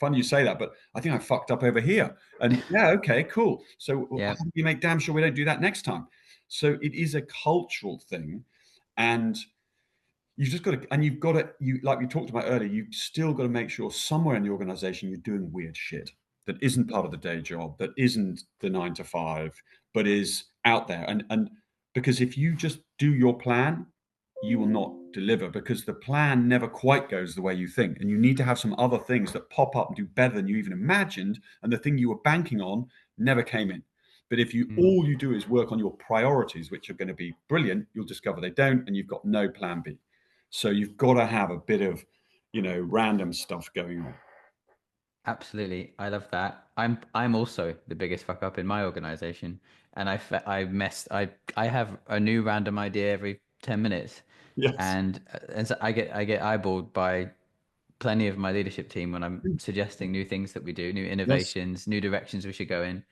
funny you say that, but I think I fucked up over here. And yeah, okay, cool. So how Yeah. do you make damn sure we don't do that next time? So it is a cultural thing. And you've just got to, and you've got to, like we talked about earlier, you've still got to make sure somewhere in the organization you're doing weird shit that isn't part of the day job, that isn't the 9 to 5, but is out there. And because if you just do your plan, you will not deliver because the plan never quite goes the way you think. And you need to have some other things that pop up and do better than you even imagined. And the thing you were banking on never came in. But if you Mm. all you do is work on your priorities, which are going to be brilliant, you'll discover they don't, and you've got no plan B. So you've got to have a bit of, random stuff going on. Absolutely, I love that. I'm also the biggest fuck up in my organization, and I have a new random idea every 10 minutes, Yes. and so I get eyeballed by plenty of my leadership team when I'm suggesting new things that we do, new Yes. innovations, new directions we should go in,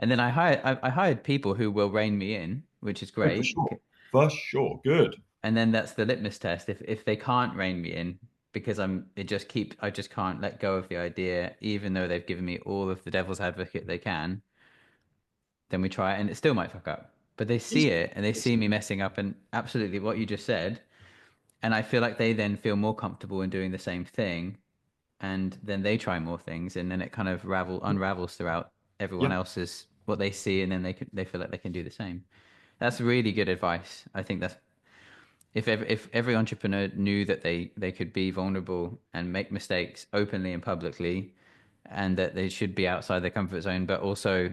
and then I hired people who will rein me in, which is Oh, for great. sure. For sure. Good. And then that's the litmus test. If they can't rein me in because I just can't let go of the idea, even though they've given me all of the devil's advocate they can, then we try it and it still might fuck up. But they see It's, it and they it's, see me messing up, and absolutely what you just said. And I feel like they then feel more comfortable in doing the same thing, and then they try more things, and then it kind of unravels throughout everyone yeah. else's what they see, and then they feel like they can do the same. That's really good advice. I think that's if every entrepreneur knew that they could be vulnerable and make mistakes openly and publicly, and that they should be outside their comfort zone, but also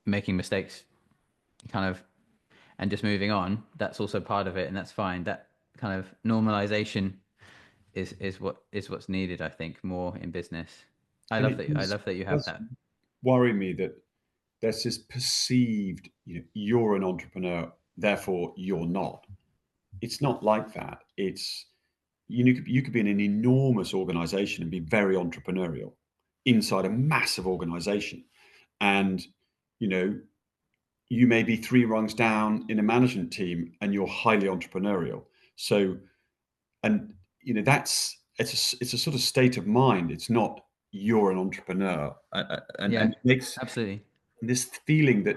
making mistakes kind of and just moving on, that's also part of it, and that's fine. That kind of normalization is what's needed, I think, more in business. I And love it that. I does, love that you have does that. worry me that there's this perceived, you're an entrepreneur, therefore you're not. It's not like that. It's, you could be in an enormous organization and be very entrepreneurial inside a massive organization. And, you know, you may be 3 rungs down in a management team and you're highly entrepreneurial. So, and it's a sort of state of mind. It's not you're an entrepreneur, and it makes absolutely this feeling that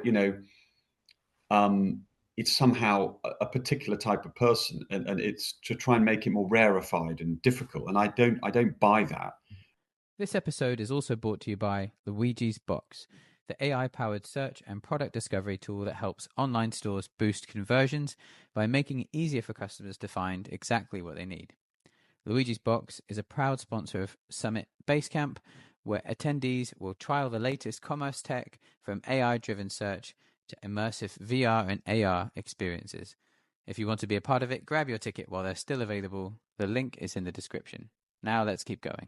it's somehow a particular type of person, and it's to try and make it more rarefied and difficult. And I don't buy that. This episode is also brought to you by Luigi's Box, the AI-powered search and product discovery tool that helps online stores boost conversions by making it easier for customers to find exactly what they need. Luigi's Box is a proud sponsor of Summit Basecamp, where attendees will trial the latest commerce tech from AI-driven search to immersive VR and AR experiences. If you want to be a part of it, grab your ticket while they're still available. The link is in the description. Now let's keep going.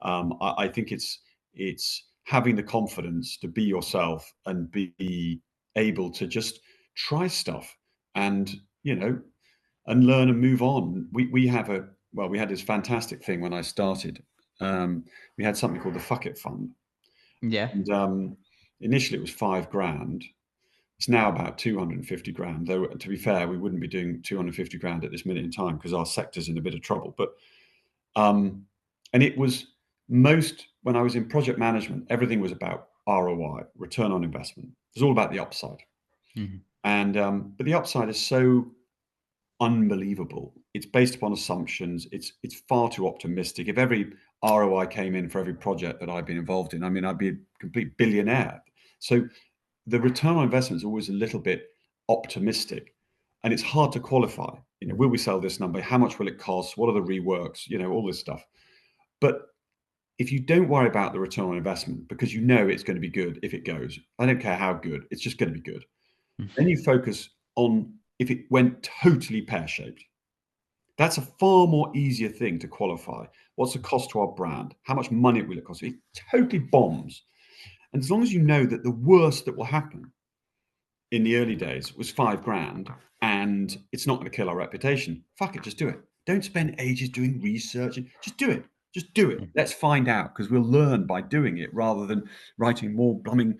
I think it's having the confidence to be yourself and be able to just try stuff and and learn and move on. We had this fantastic thing when I started. We had something called the Fuck It Fund. Yeah. And initially it was $5,000. It's now about 250 grand. Though to be fair, we wouldn't be doing 250 grand at this minute in time because our sector's in a bit of trouble. But and it was when I was in project management, everything was about ROI, return on investment. It was all about the upside. Mm-hmm. And but the upside is so unbelievable. It's based upon assumptions. It's far too optimistic. If every ROI came in for every project that I've been involved in, I mean, I'd be a complete billionaire. So the return on investment is always a little bit optimistic, and it's hard to qualify. Will we sell this number? How much will it cost? What are the reworks? All this stuff. But if you don't worry about the return on investment because it's going to be good if it goes, I don't care how good, it's just going to be good. Then you focus on if it went totally pear-shaped. That's a far more easier thing to qualify. What's the cost to our brand? How much money will it cost? If it totally bombs. And as long as you know that the worst that will happen in the early days was $5,000 and it's not going to kill our reputation, fuck it, just do it. Don't spend ages doing research. Just do it. Just do it. Let's find out, because we'll learn by doing it rather than writing more plumbing,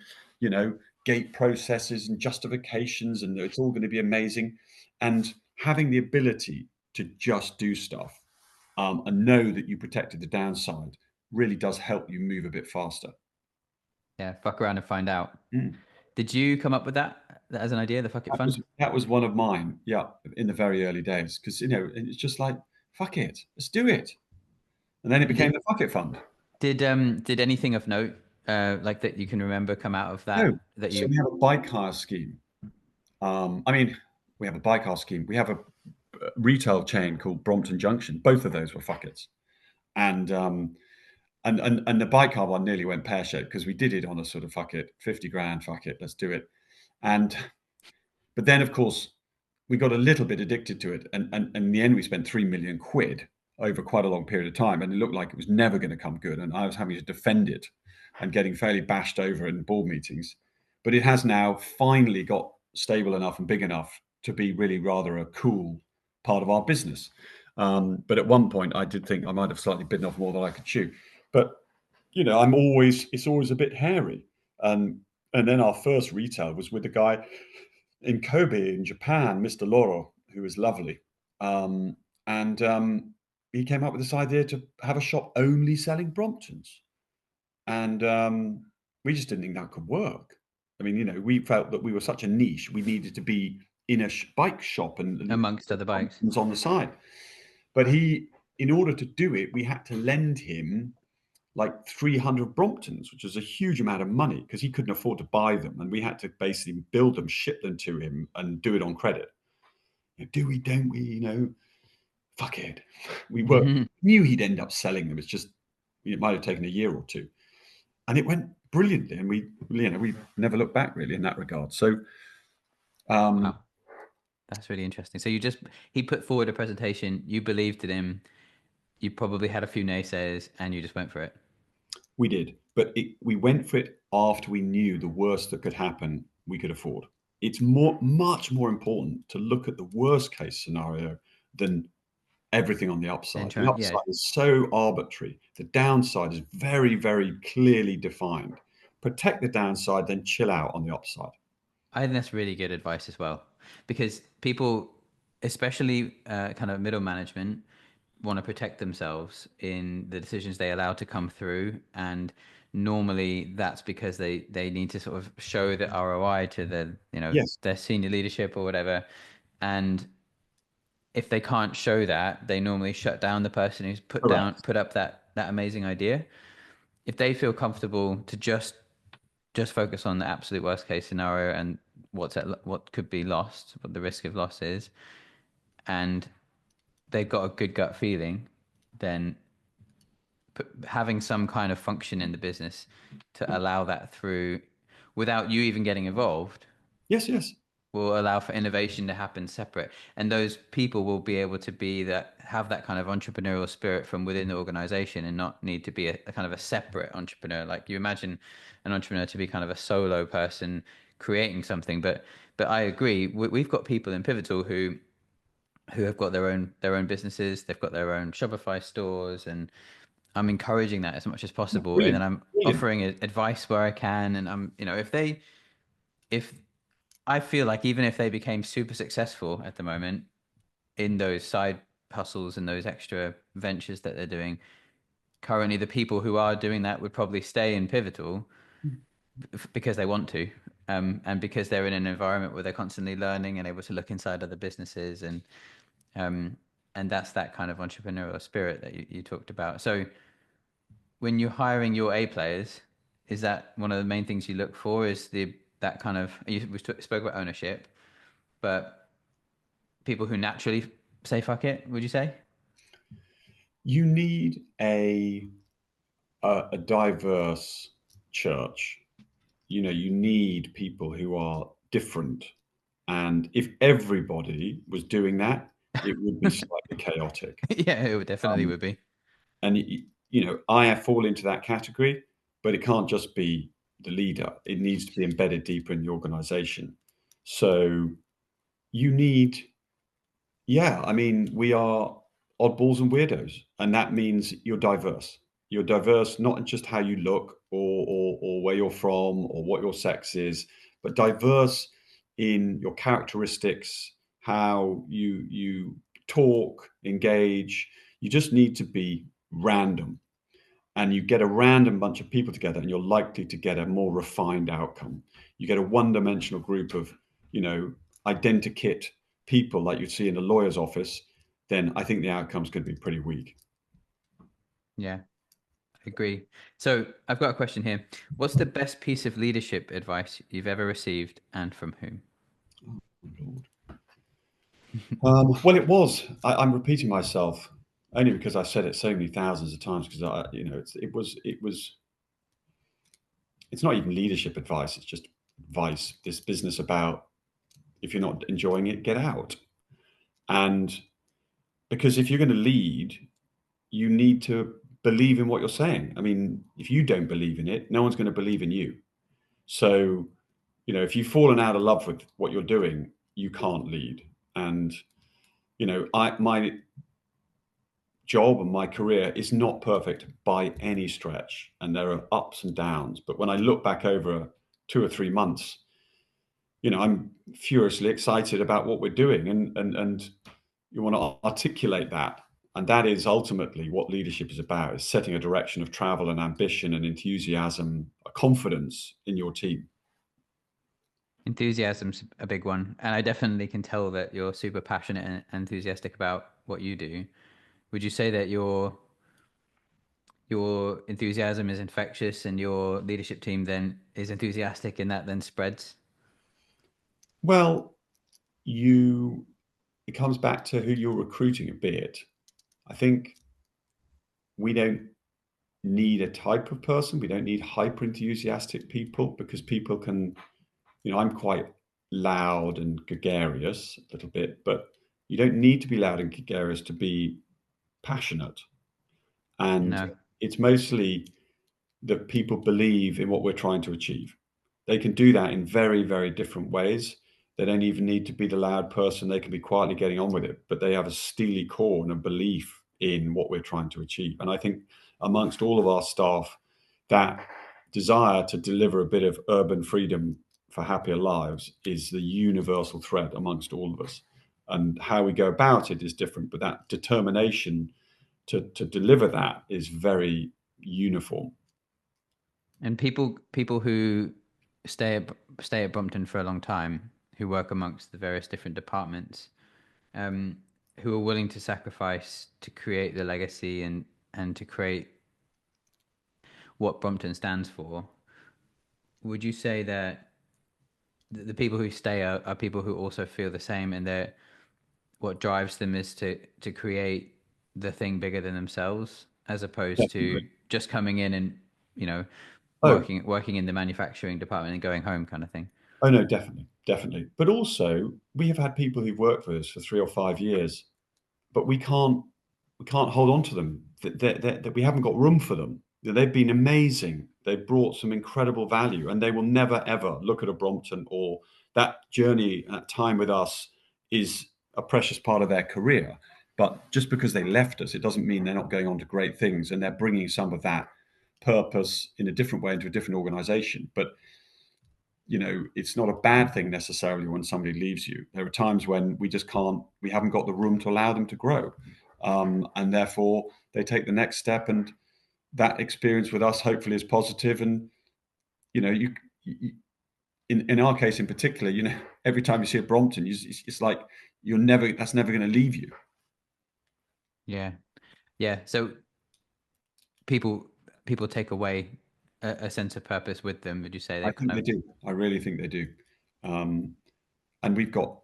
gate processes and justifications, and it's all going to be amazing. And having the ability to just do stuff and know that you protected the downside really does help you move a bit faster. Yeah, fuck around and find out. Did you come up with that as an idea, the Fuck It Fund? That was one of mine, in the very early days, because it's just like, fuck it, let's do it. And then it became the Fuck It Fund. Did anything of note, like that you can remember, come out of that? No. So we have a bike hire scheme. We have a bike hire scheme. We have a retail chain called Brompton Junction. Both of those were fuck it's. And the bike hire one nearly went pear-shaped because we did it on a sort of fuck it, 50 grand, fuck it, let's do it. But then of course we got a little bit addicted to it, and in the end we spent 3 million quid over quite a long period of time, and it looked like it was never going to come good, and I was having to defend it and getting fairly bashed over in board meetings. But it has now finally got stable enough and big enough to be really rather a cool part of our business. But at one point I did think I might have slightly bitten off more than I could chew. But it's always a bit hairy. And then our first retail was with a guy in Kobe in Japan, Mr. Loro, who was lovely. He came up with this idea to have a shop only selling Bromptons. And we just didn't think that could work. I mean, we felt that we were such a niche, we needed to be in a bike shop and amongst other bikes on the side. But in order to do it, we had to lend him like 300 Bromptons, which was a huge amount of money because he couldn't afford to buy them. And we had to basically build them, ship them to him and do it on credit. Do we, don't we, fuck it. We knew he'd end up selling them. It's just, it might have taken a year or two. And it went brilliantly. And we never looked back really in that regard. So, wow. That's really interesting. So he put forward a presentation, you believed in him, you probably had a few naysayers, and you just went for it. We did, but we went for it after we knew the worst that could happen we could afford. It's much more important to look at the worst case scenario than everything on the upside. The upside is so arbitrary. The downside is very, very clearly defined. Protect the downside, then chill out on the upside. I think that's really good advice as well, because people, especially kind of middle management, want to protect themselves in the decisions they allow to come through, and normally that's because they need to sort of show the ROI to Yes. their senior leadership or whatever. And if they can't show that, they normally shut down the person who's Correct. put up that amazing idea. If they feel comfortable to just focus on the absolute worst case scenario and what could be lost, what the risk of loss is, and they've got a good gut feeling, then having some kind of function in the business to allow that through without you even getting involved Yes, yes. will allow for innovation to happen separate, and those people will be able to have that kind of entrepreneurial spirit from within the organization and not need to be a kind of a separate entrepreneur. Like, you imagine an entrepreneur to be kind of a solo person creating something, but I agree, we've got people in Pivotal who have got their own businesses, they've got their own Shopify stores, and I'm encouraging that as much as possible, and then Brilliant. I'm Brilliant. offering advice where I can, and I'm if I feel like even if they became super successful at the moment in those side hustles and those extra ventures that they're doing, currently the people who are doing that would probably stay in Pivotal because they want to, and because they're in an environment where they're constantly learning and able to look inside other businesses, um, and that's that kind of entrepreneurial spirit that you talked about. So when you're hiring your A players, is that one of the main things you look for? Is that kind of we spoke about ownership, but people who naturally say fuck it, would you say? You need a diverse church. You need people who are different. And if everybody was doing that, it would be slightly chaotic. Yeah, it would definitely Um, would be. and I fall into that category, but it can't just be the leader. It needs to be embedded deeper in the organization. So you need, yeah, I mean, we are oddballs and weirdos, and that means you're diverse. You're diverse not just how you look or where you're from or what your sex is, but diverse in your characteristics, how you talk, engage. You just need to be random, and you get a random bunch of people together, and you're likely to get a more refined outcome. You get a one-dimensional group of, identikit people like you'd see in a lawyer's office, then I think the outcome's going to be pretty weak. Yeah, I agree. So I've got a question here. What's the best piece of leadership advice you've ever received, and from whom? Well, it was. I'm repeating myself only because I've said it so many thousands of times. Because it was. It's not even leadership advice. It's just advice. This business about, if you're not enjoying it, get out. And because if you're going to lead, you need to believe in what you're saying. I mean, if you don't believe in it, no one's going to believe in you. So, if you've fallen out of love with what you're doing, you can't lead. And, my job and my career is not perfect by any stretch. And there are ups and downs. But when I look back over 2 or 3 months, I'm furiously excited about what we're doing. And you want to articulate that. And that is ultimately what leadership is about, is setting a direction of travel and ambition and enthusiasm, a confidence in your team. Enthusiasm's a big one, and I definitely can tell that you're super passionate and enthusiastic about what you do. Would you say that your enthusiasm is infectious and your leadership team then is enthusiastic and that then spreads? Well, it comes back to who you're recruiting a bit. I think we don't need a type of person. We don't need hyper enthusiastic people, because people can, I'm quite loud and gregarious a little bit, but you don't need to be loud and gregarious to be passionate. And No. it's mostly that people believe in what we're trying to achieve. They can do that in very, very different ways. They don't even need to be the loud person. They can be quietly getting on with it, but they have a steely core and a belief in what we're trying to achieve. And I think amongst all of our staff, that desire to deliver a bit of urban freedom for happier lives is the universal thread amongst all of us. And how we go about it is different, but that determination to deliver that is very uniform. And people who stay at Brompton for a long time, who work amongst the various different departments, who are willing to sacrifice to create the legacy and to create what Brompton stands for. Would you say that the people who stay are people who also feel the same, and that what drives them is to create the thing bigger than themselves, as opposed to Definitely. just coming in and, you know, Oh, working in the manufacturing department and going home kind of thing? oh no, definitely. But also, we have had people who've worked with us for 3 or 5 years, but we can't hold on to them. That we haven't got room for them. They've been amazing. They've brought some incredible value, and they will never ever look at a Brompton, or that journey, that time with us is a precious part of their career. But just because they left us, it doesn't mean they're not going on to great things, and they're bringing some of that purpose in a different way into a different organization. But it's not a bad thing necessarily when somebody leaves you. There are times when we haven't got the room to allow them to grow. And therefore they take the next step, and that experience with us hopefully is positive. And, you in our case in particular, every time you see a Brompton, it's like that's never going to leave you. Yeah, yeah. So people take away a sense of purpose with them. Would you say I they think kind they of? do. I really think they do. And we've got,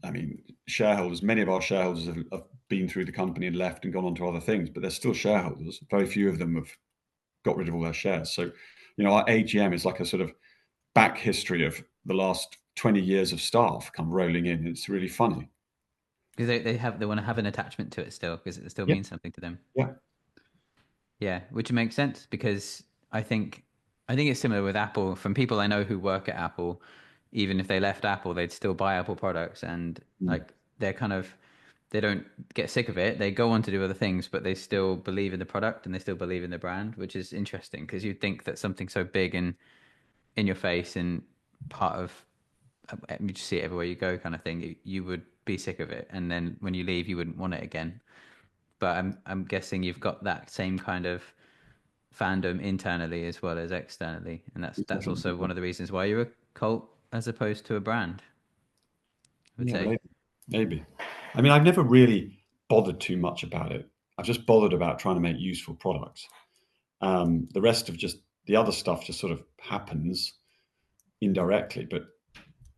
I mean, shareholders, many of our shareholders have been through the company and left and gone on to other things, but they're still shareholders. Very few of them have got rid of all their shares. So, our AGM is like a sort of back history of the last 20 years of staff come rolling in. It's really funny. Because they want to have an attachment to it still, because it still Yeah. means something to them. Yeah. Yeah, which makes sense, because I think it's similar with Apple. From people I know who work at Apple, even if they left Apple, they'd still buy Apple products, and Mm. like they don't get sick of it. They go on to do other things, but they still believe in the product and they still believe in the brand, which is interesting, because you'd think that something so big and in your face and part of, you just see it everywhere you go kind of thing, you would be sick of it, and then when you leave you wouldn't want it again. But I'm guessing you've got that same kind of fandom internally as well as externally, and We that's definitely also do. one of the reasons why you're a cult as opposed to a brand, I would Yeah, say. maybe. I mean, I've never really bothered too much about it. I've just bothered about trying to make useful products. The rest of just the other stuff just sort of happens indirectly, but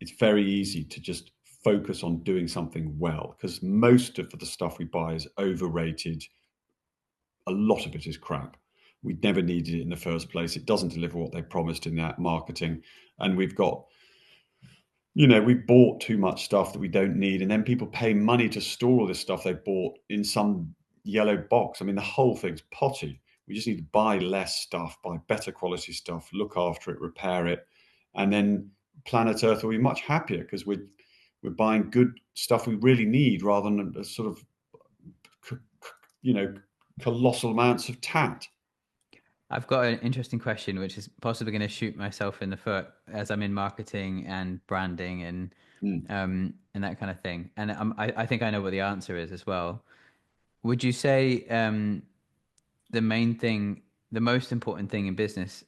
it's very easy to just focus on doing something well, because most of the stuff we buy is overrated. A lot of it is crap. We never needed it in the first place. It doesn't deliver what they promised in that marketing. And we bought too much stuff that we don't need. And then people pay money to store all this stuff they bought in some yellow box. I mean, the whole thing's potty. We just need to buy less stuff, buy better quality stuff, look after it, repair it. And then planet Earth will be much happier, because we're buying good stuff we really need, rather than a sort of, you know, colossal amounts of tat. I've got an interesting question, which is possibly going to shoot myself in the foot, as I'm in marketing and branding Mm. and that kind of thing. And I think I know what the answer is as well. Would you say the main thing, the most important thing in business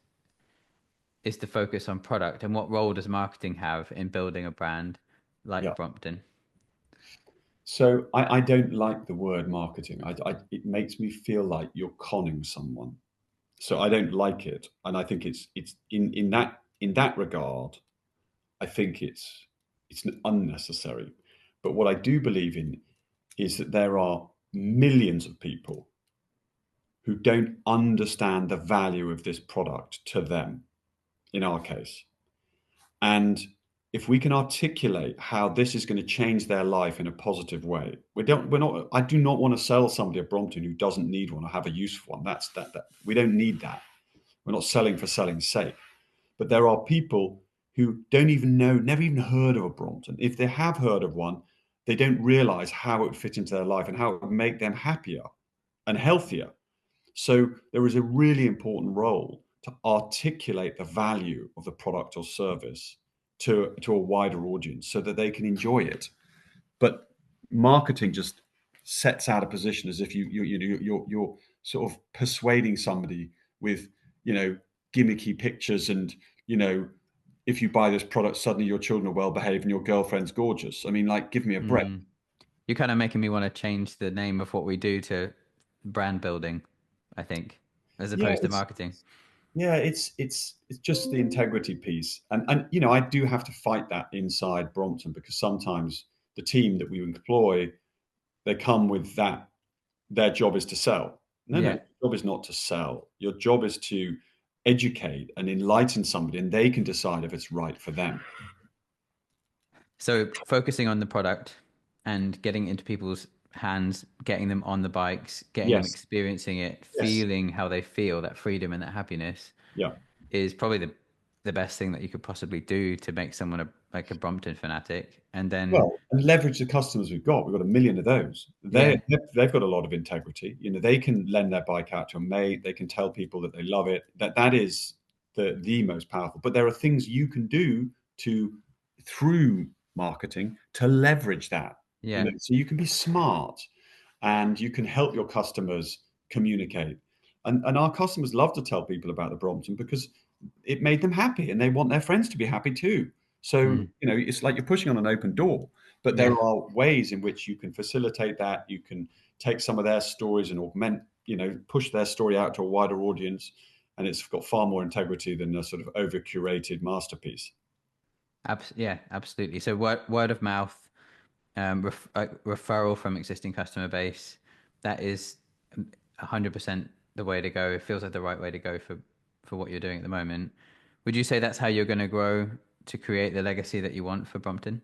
is to focus on product? And what role does marketing have in building a brand Yeah. like Brompton? So I don't like the word marketing. It makes me feel like you're conning someone. So I don't like it, and I think it's in that regard, I think it's unnecessary. But what I do believe in is that there are millions of people who don't understand the value of this product to them, in our case. And if we can articulate how this is going to change their life in a positive way, I do not want to sell somebody a Brompton who doesn't need one or have a useful one. That we don't need that. We're not selling for selling's sake. But there are people who don't even know, never even heard of a Brompton. If they have heard of one, they don't realize how it would fit into their life and how it would make them happier and healthier. So there is a really important role to articulate the value of the product or service to a wider audience, so that they can enjoy it. But marketing just sets out a position as if you're sort of persuading somebody with, gimmicky pictures and, if you buy this product, suddenly your children are well behaved and your girlfriend's gorgeous. I mean, like, give me a break. You're kind of making me want to change the name of what we do to brand building, I think, as opposed to marketing. Yeah, it's just the integrity piece, and I do have to fight that inside Brompton, because sometimes the team that we employ, they come with that their job is to sell. No, Yeah. your job is not to sell. Your job is to educate and enlighten somebody, and they can decide if it's right for them. So focusing on the product and getting into people's hands, getting them on the bikes, getting them Yes. experiencing it, Yes. feeling how they feel, that freedom and that happiness, Yeah. is probably the best thing that you could possibly do to make someone like a Brompton fanatic. And then, and leverage the customers we've got. We've got 1 million of those. They've got a lot of integrity. They can lend their bike out to a mate. They can tell people that they love it. That is the most powerful. But there are things you can do through marketing to leverage that. So you can be smart, and you can help your customers communicate. And our customers love to tell people about the Brompton because it made them happy, and they want their friends to be happy too. So, it's like you're pushing on an open door, but there are ways in which you can facilitate that. You can take some of their stories and augment, push their story out to a wider audience, and it's got far more integrity than a sort of over curated masterpiece. Yeah, absolutely. So word of mouth, referral from existing customer base, that is 100% the way to go. It feels like the right way to go for what you're doing at the moment. Would you say that's how you're going to grow to create the legacy that you want for Brompton?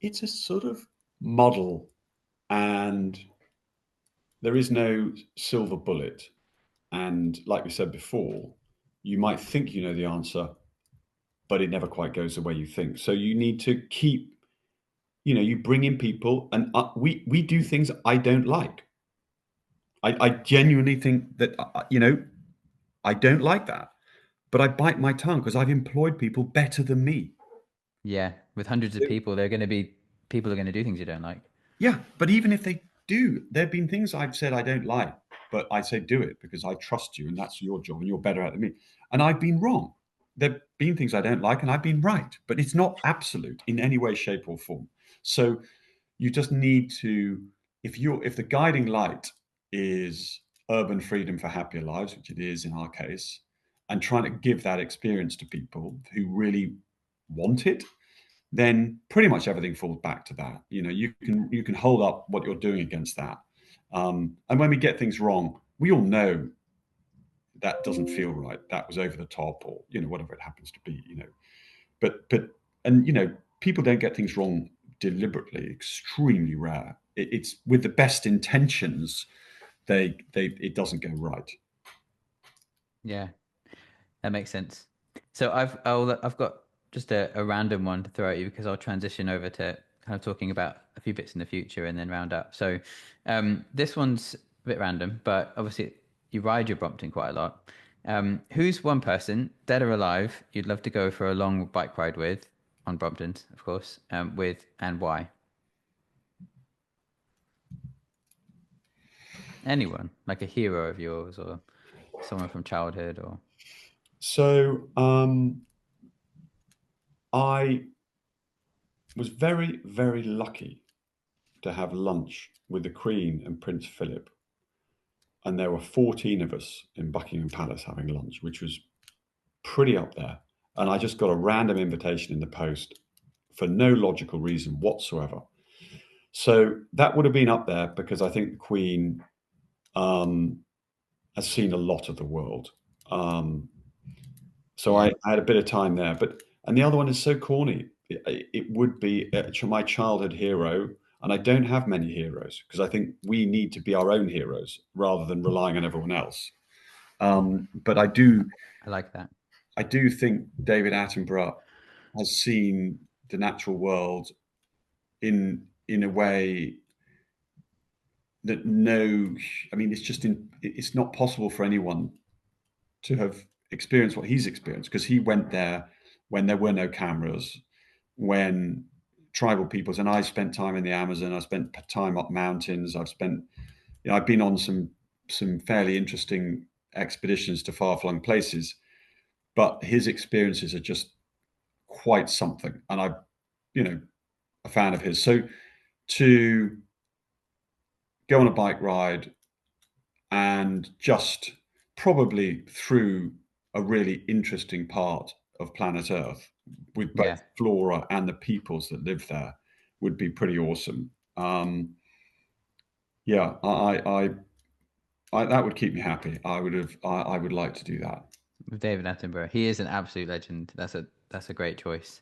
It's a sort of model, and there is no silver bullet. And like we said before, you might think you know the answer, but it never quite goes the way you think. So you need to keep, you bring in people, and we do things I don't like. I genuinely think that, I don't like that, but I bite my tongue because I've employed people better than me. Yeah, with hundreds of people, people are going to do things you don't like. Yeah, but even if they do, there have been things I've said I don't like, but I say do it because I trust you and that's your job and you're better at it than me. And I've been wrong. There have been things I don't like and I've been right, but it's not absolute in any way, shape, or form. So you just need to, if the guiding light is urban freedom for happier lives, which it is in our case, and trying to give that experience to people who really want it, then pretty much everything falls back to that. You can hold up what you're doing against that. And when we get things wrong, we all know that doesn't feel right. That was over the top, or whatever it happens to be. But people don't get things wrong deliberately. Extremely rare. It's with the best intentions, it doesn't go right. Yeah, that makes sense. So I've got just a random one to throw at you because I'll transition over to kind of talking about a few bits in the future and then round up. So this one's a bit random, but obviously you ride your Brompton quite a lot. Who's one person, dead or alive, you'd love to go for a long bike ride with, on Bromptons, of course, with, and why? Anyone, like a hero of yours or someone from childhood or... So I was very, very lucky to have lunch with the Queen and Prince Philip. And there were 14 of us in Buckingham Palace having lunch, which was pretty up there. And I just got a random invitation in the post for no logical reason whatsoever. So that would have been up there because I think the Queen has seen a lot of the world. So I had a bit of time there. And the other one is so corny. It would be my childhood hero. And I don't have many heroes because I think we need to be our own heroes rather than relying on everyone else. But I like that. I do think David Attenborough has seen the natural world in a way that it's not possible for anyone to have experienced what he's experienced because he went there when there were no cameras, when tribal peoples, and I spent time in the Amazon. I spent time up mountains. I've been on some fairly interesting expeditions to far-flung places, but his experiences are just quite something. And a fan of his. So to go on a bike ride and just probably through a really interesting part of planet Earth with both flora and the peoples that live there would be pretty awesome. Yeah, I that would keep me happy. I would like to do that. With David Attenborough, he is an absolute legend. That's a great choice.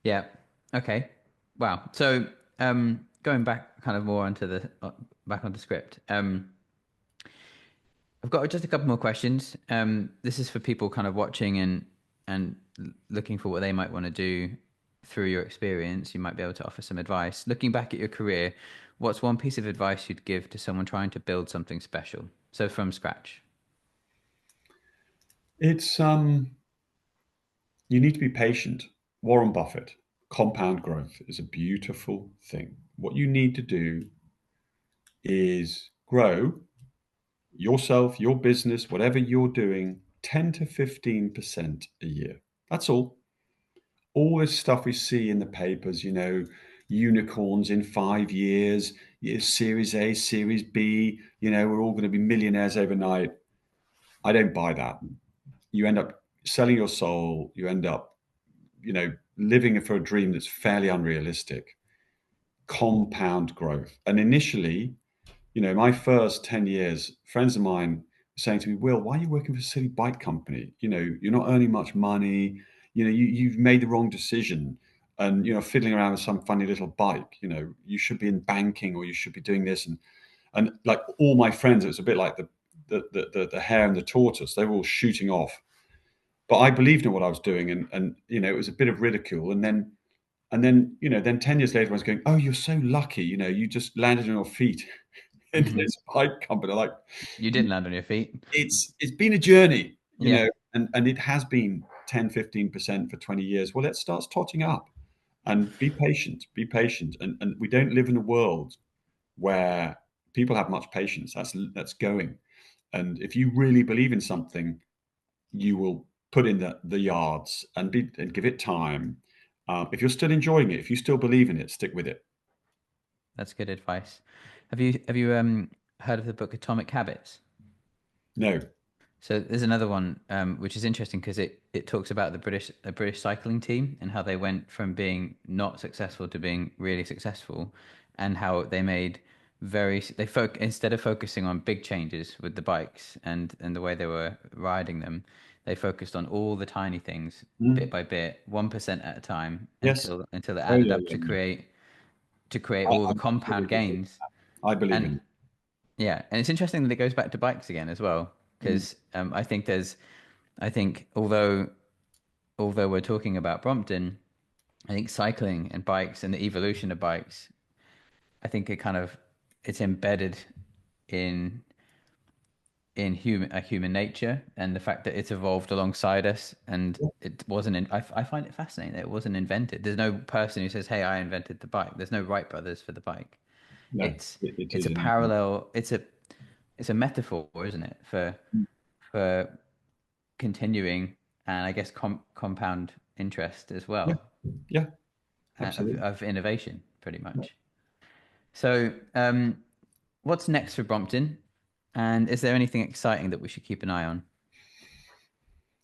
Yeah. Okay. Wow. So going back kind of more onto the back onto script. I've got just a couple more questions. This is for people kind of watching and looking for what they might want to do through your experience. You might be able to offer some advice. Looking back at your career, what's one piece of advice you'd give to someone trying to build something special? So from scratch. It's you need to be patient. Warren Buffett, compound growth is a beautiful thing. What you need to do is grow yourself, your business, whatever you're doing, 10 to 15% a year. That's all. All this stuff we see in the papers, unicorns in 5 years, Series A, Series B, we're all going to be millionaires overnight. I don't buy that. You end up selling your soul. You end up, living for a dream that's fairly unrealistic. Compound growth. And initially, my first 10 years, friends of mine were saying to me, Will, why are you working for a silly bike company? You're not earning much money. You've made the wrong decision. And, fiddling around with some funny little bike, you should be in banking or you should be doing this. And like all my friends, it was a bit like the hare and the tortoise. They were all shooting off. But I believed in what I was doing. And it was a bit of ridicule. And then, then 10 years later, I was going, oh, you're so lucky. You just landed on your feet in this bike company. Like, you didn't land on your feet. It's been a journey, and it has been 10, 15% for 20 years. Well, it starts totting up, and be patient. And we don't live in a world where people have much patience. That's going. And if you really believe in something, you will put in the yards and give it time. If you're still enjoying it, if you still believe in it, stick with it. That's good advice. Have you heard of the book Atomic Habits? No. So there's another one which is interesting because it talks about the British cycling team and how they went from being not successful to being really successful, and how they made instead of focusing on big changes with the bikes and the way they were riding them, they focused on all the tiny things bit by bit, 1% at a time, until it added up to create all the compound gains. I believe in it. Yeah, and it's interesting that it goes back to bikes again as well, because I think although we're talking about Brompton, I think cycling and bikes and the evolution of bikes, I think it's embedded in human nature, and the fact that it's evolved alongside us, and it wasn't. I find it fascinating that it wasn't invented. There's no person who says, "Hey, I invented the bike." There's no Wright brothers for the bike. No, it's a parallel. It's a metaphor, isn't it, for continuing and I guess compound interest as well. Yeah, absolutely. Of innovation, pretty much. So, what's next for Brompton, and is there anything exciting that we should keep an eye on?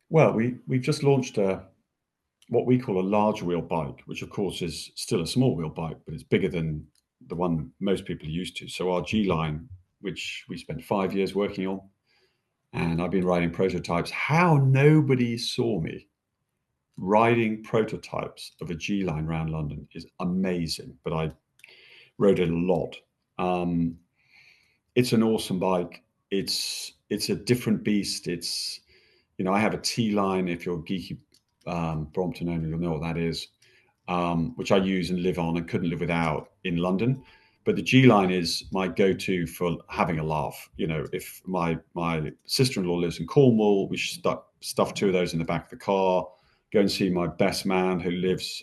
Well, we've just launched what we call a large wheel bike, which of course is still a small wheel bike, but it's bigger than the one most people are used to. So our G line, which we spent 5 years working on, and I've been riding prototypes. How nobody saw me riding prototypes of a G line around London is amazing, but I rode it a lot. It's an awesome bike. It's a different beast. It's, I have a T line. If you're geeky Brompton owner, you'll know what that is, which I use and live on and couldn't live without in London. But the G line is my go-to for having a laugh. If my sister-in-law lives in Cornwall, we stuff 2 of those in the back of the car, go and see my best man who lives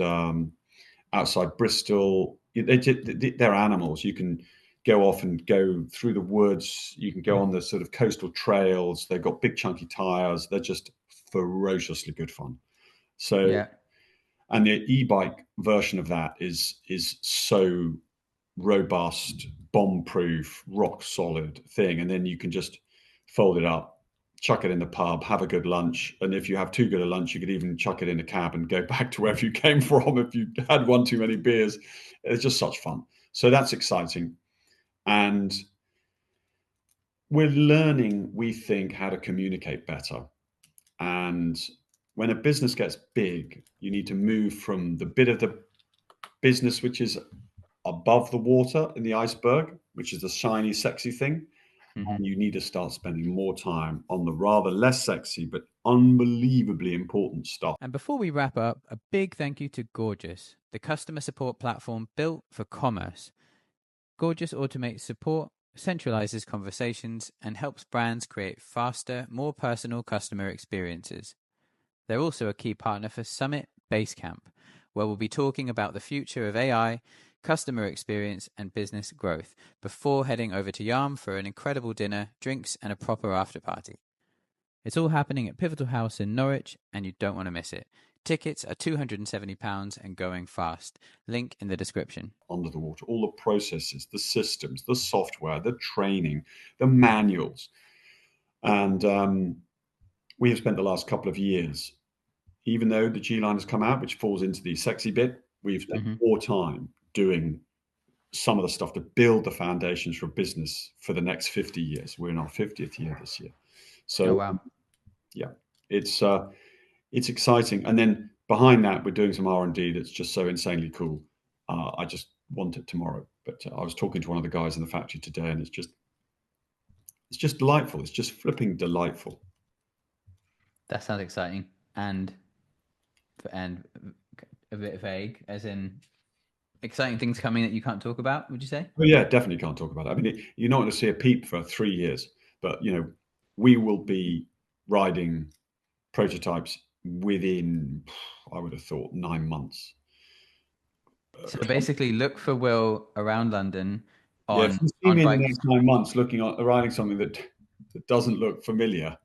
outside Bristol. They're animals. You can go off and go through the woods. You can go on the sort of coastal trails. They've got big chunky tires. They're just ferociously good fun. So, Yeah. and the e-bike version of that is so robust, bomb-proof, rock solid thing. And then you can just fold it up, chuck it in the pub, have a good lunch. And if you have too good a lunch, you could even chuck it in a cab and go back to wherever you came from if you had one too many beers. It's just such fun. So that's exciting. And we're learning, we think, how to communicate better. And when a business gets big, you need to move from the bit of the business which is above the water in the iceberg, which is the shiny, sexy thing. And you need to start spending more time on the rather less sexy but unbelievably important stuff. And before we wrap up, a big thank you to Gorgeous, the customer support platform built for commerce. Gorgeous automates support, centralizes conversations, and helps brands create faster, more personal customer experiences. They're also a key partner for Summit Basecamp, where we'll be talking about the future of AI, customer experience, and business growth before heading over to Yarm for an incredible dinner, drinks, and a proper after party. It's all happening at Pivotal House in Norwich, and you don't want to miss it. Tickets are £270 and going fast. Link in the description. Under the water, all the processes, the systems, the software, the training, the manuals. And we have spent the last couple of years, even though the G line has come out, which falls into the sexy bit, we've spent more time doing some of the stuff to build the foundations for a business for the next 50 years. We're in our 50th year this year. So, wow. Yeah, it's exciting. And then behind that, we're doing some R&D that's just so insanely cool. I just want it tomorrow. But I was talking to one of the guys in the factory today, and it's just delightful. It's just flipping delightful. That sounds exciting and a bit vague, as in exciting things coming that you can't talk about, would you say? Well, yeah, definitely can't talk about it. I mean, you're not going to see a peep for 3 years, but we will be riding prototypes within, I would have thought, 9 months. So basically, look for Will around London If on you see me in the bikes. next 9 months riding something that doesn't look familiar,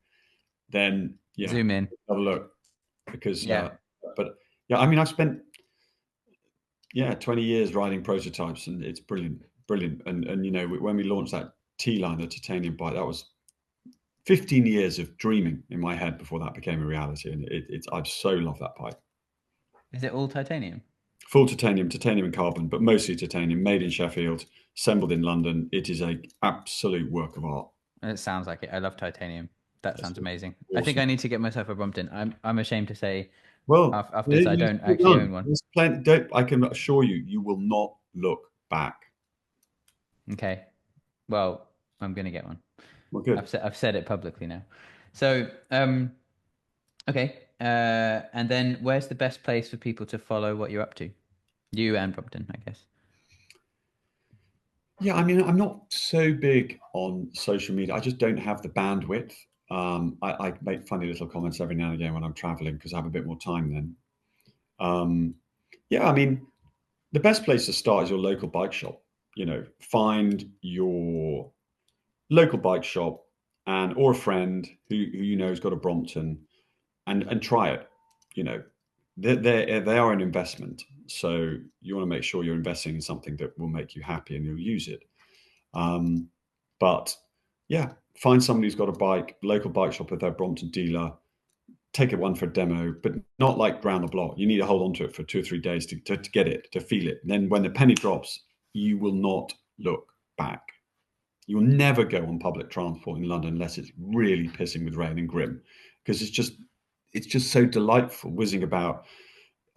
then Zoom in. have a look. Because Yeah. but yeah, I mean, I've spent 20 years riding prototypes, and it's brilliant. And when we launched that T line, the titanium bike, that was 15 years of dreaming in my head before that became a reality. And I so love that bike. Is it all titanium? Full titanium and carbon, but mostly titanium, made in Sheffield, assembled in London. It is an absolute work of art. It sounds like it. I love titanium. That sounds amazing. Awesome. I think I need to get myself a Brompton. I'm ashamed to say, well, after this, I don't actually own one. I can assure you, you will not look back. Okay. Well, I'm going to get one. Well, good. I've said it publicly now. So, okay. And then where's the best place for people to follow what you're up to? You and Brompton, I guess. Yeah, I mean, I'm not so big on social media. I just don't have the bandwidth. I make funny little comments every now and again when I'm traveling because I have a bit more time then. Yeah, I mean, the best place to start is your local bike shop. Find your local bike shop or a friend who has got a Brompton and try it. They are an investment. So you want to make sure you're investing in something that will make you happy and you'll use it. But yeah, find somebody who's got a bike, local bike shop with their Brompton dealer, take it one for a demo, but not like round the block. You need to hold on to it for 2 or 3 days to get it, to feel it. And then when the penny drops, you will not look back. You will never go on public transport in London unless it's really pissing with rain and grim, because it's just so delightful whizzing about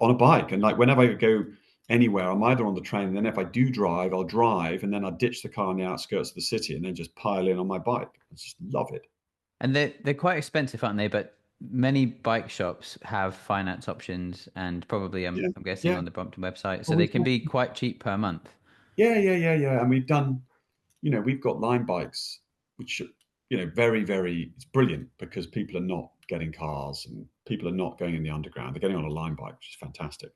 on a bike. And like whenever I go anywhere, I'm either on the train, and then if I do drive, I'll drive, and then I'll ditch the car on the outskirts of the city and then just pile in on my bike. I just love it. And they're quite expensive, aren't they? But many bike shops have finance options, and probably I'm guessing on the Brompton website, so they can be quite cheap per month. Yeah. And we've done, we've got line bikes, which very, very, it's brilliant because people are not getting cars and people are not going in the underground. They're getting on a line bike, which is fantastic.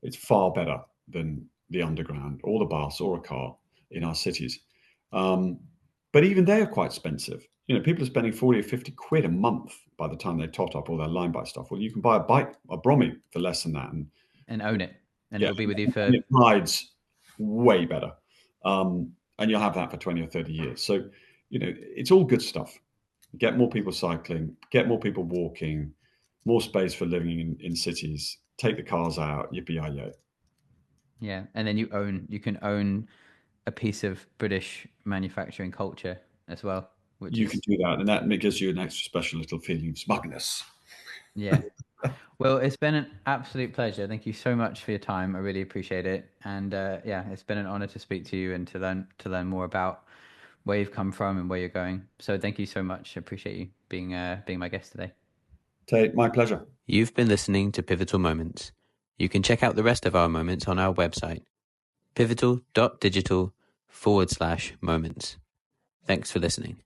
It's far better than the underground or the bus or a car in our cities. But even they are quite expensive. People are spending 40 or 50 quid a month by the time they tot up all their line bike stuff. Well, you can buy a Brommy for less than that and own it, and yeah, it'll be with you for. and it rides way better, and you'll have that for 20 or 30 years. So it's all good stuff. Get more people cycling, get more people walking, more space for living in cities. Take the cars out. Yippee-yi-yay. Yeah, and then you can own a piece of British manufacturing culture as well, which You is, can do that, and that gives you an extra special little feeling of smugness. yeah. Well, it's been an absolute pleasure. Thank you so much for your time. I really appreciate it. And yeah, it's been an honor to speak to you and to learn more about where you've come from and where you're going. So thank you so much. I appreciate you being my guest today. Tait, my pleasure. You've been listening to Pivotal Moments. You can check out the rest of our moments on our website, pivotal.digital/moments. Thanks for listening.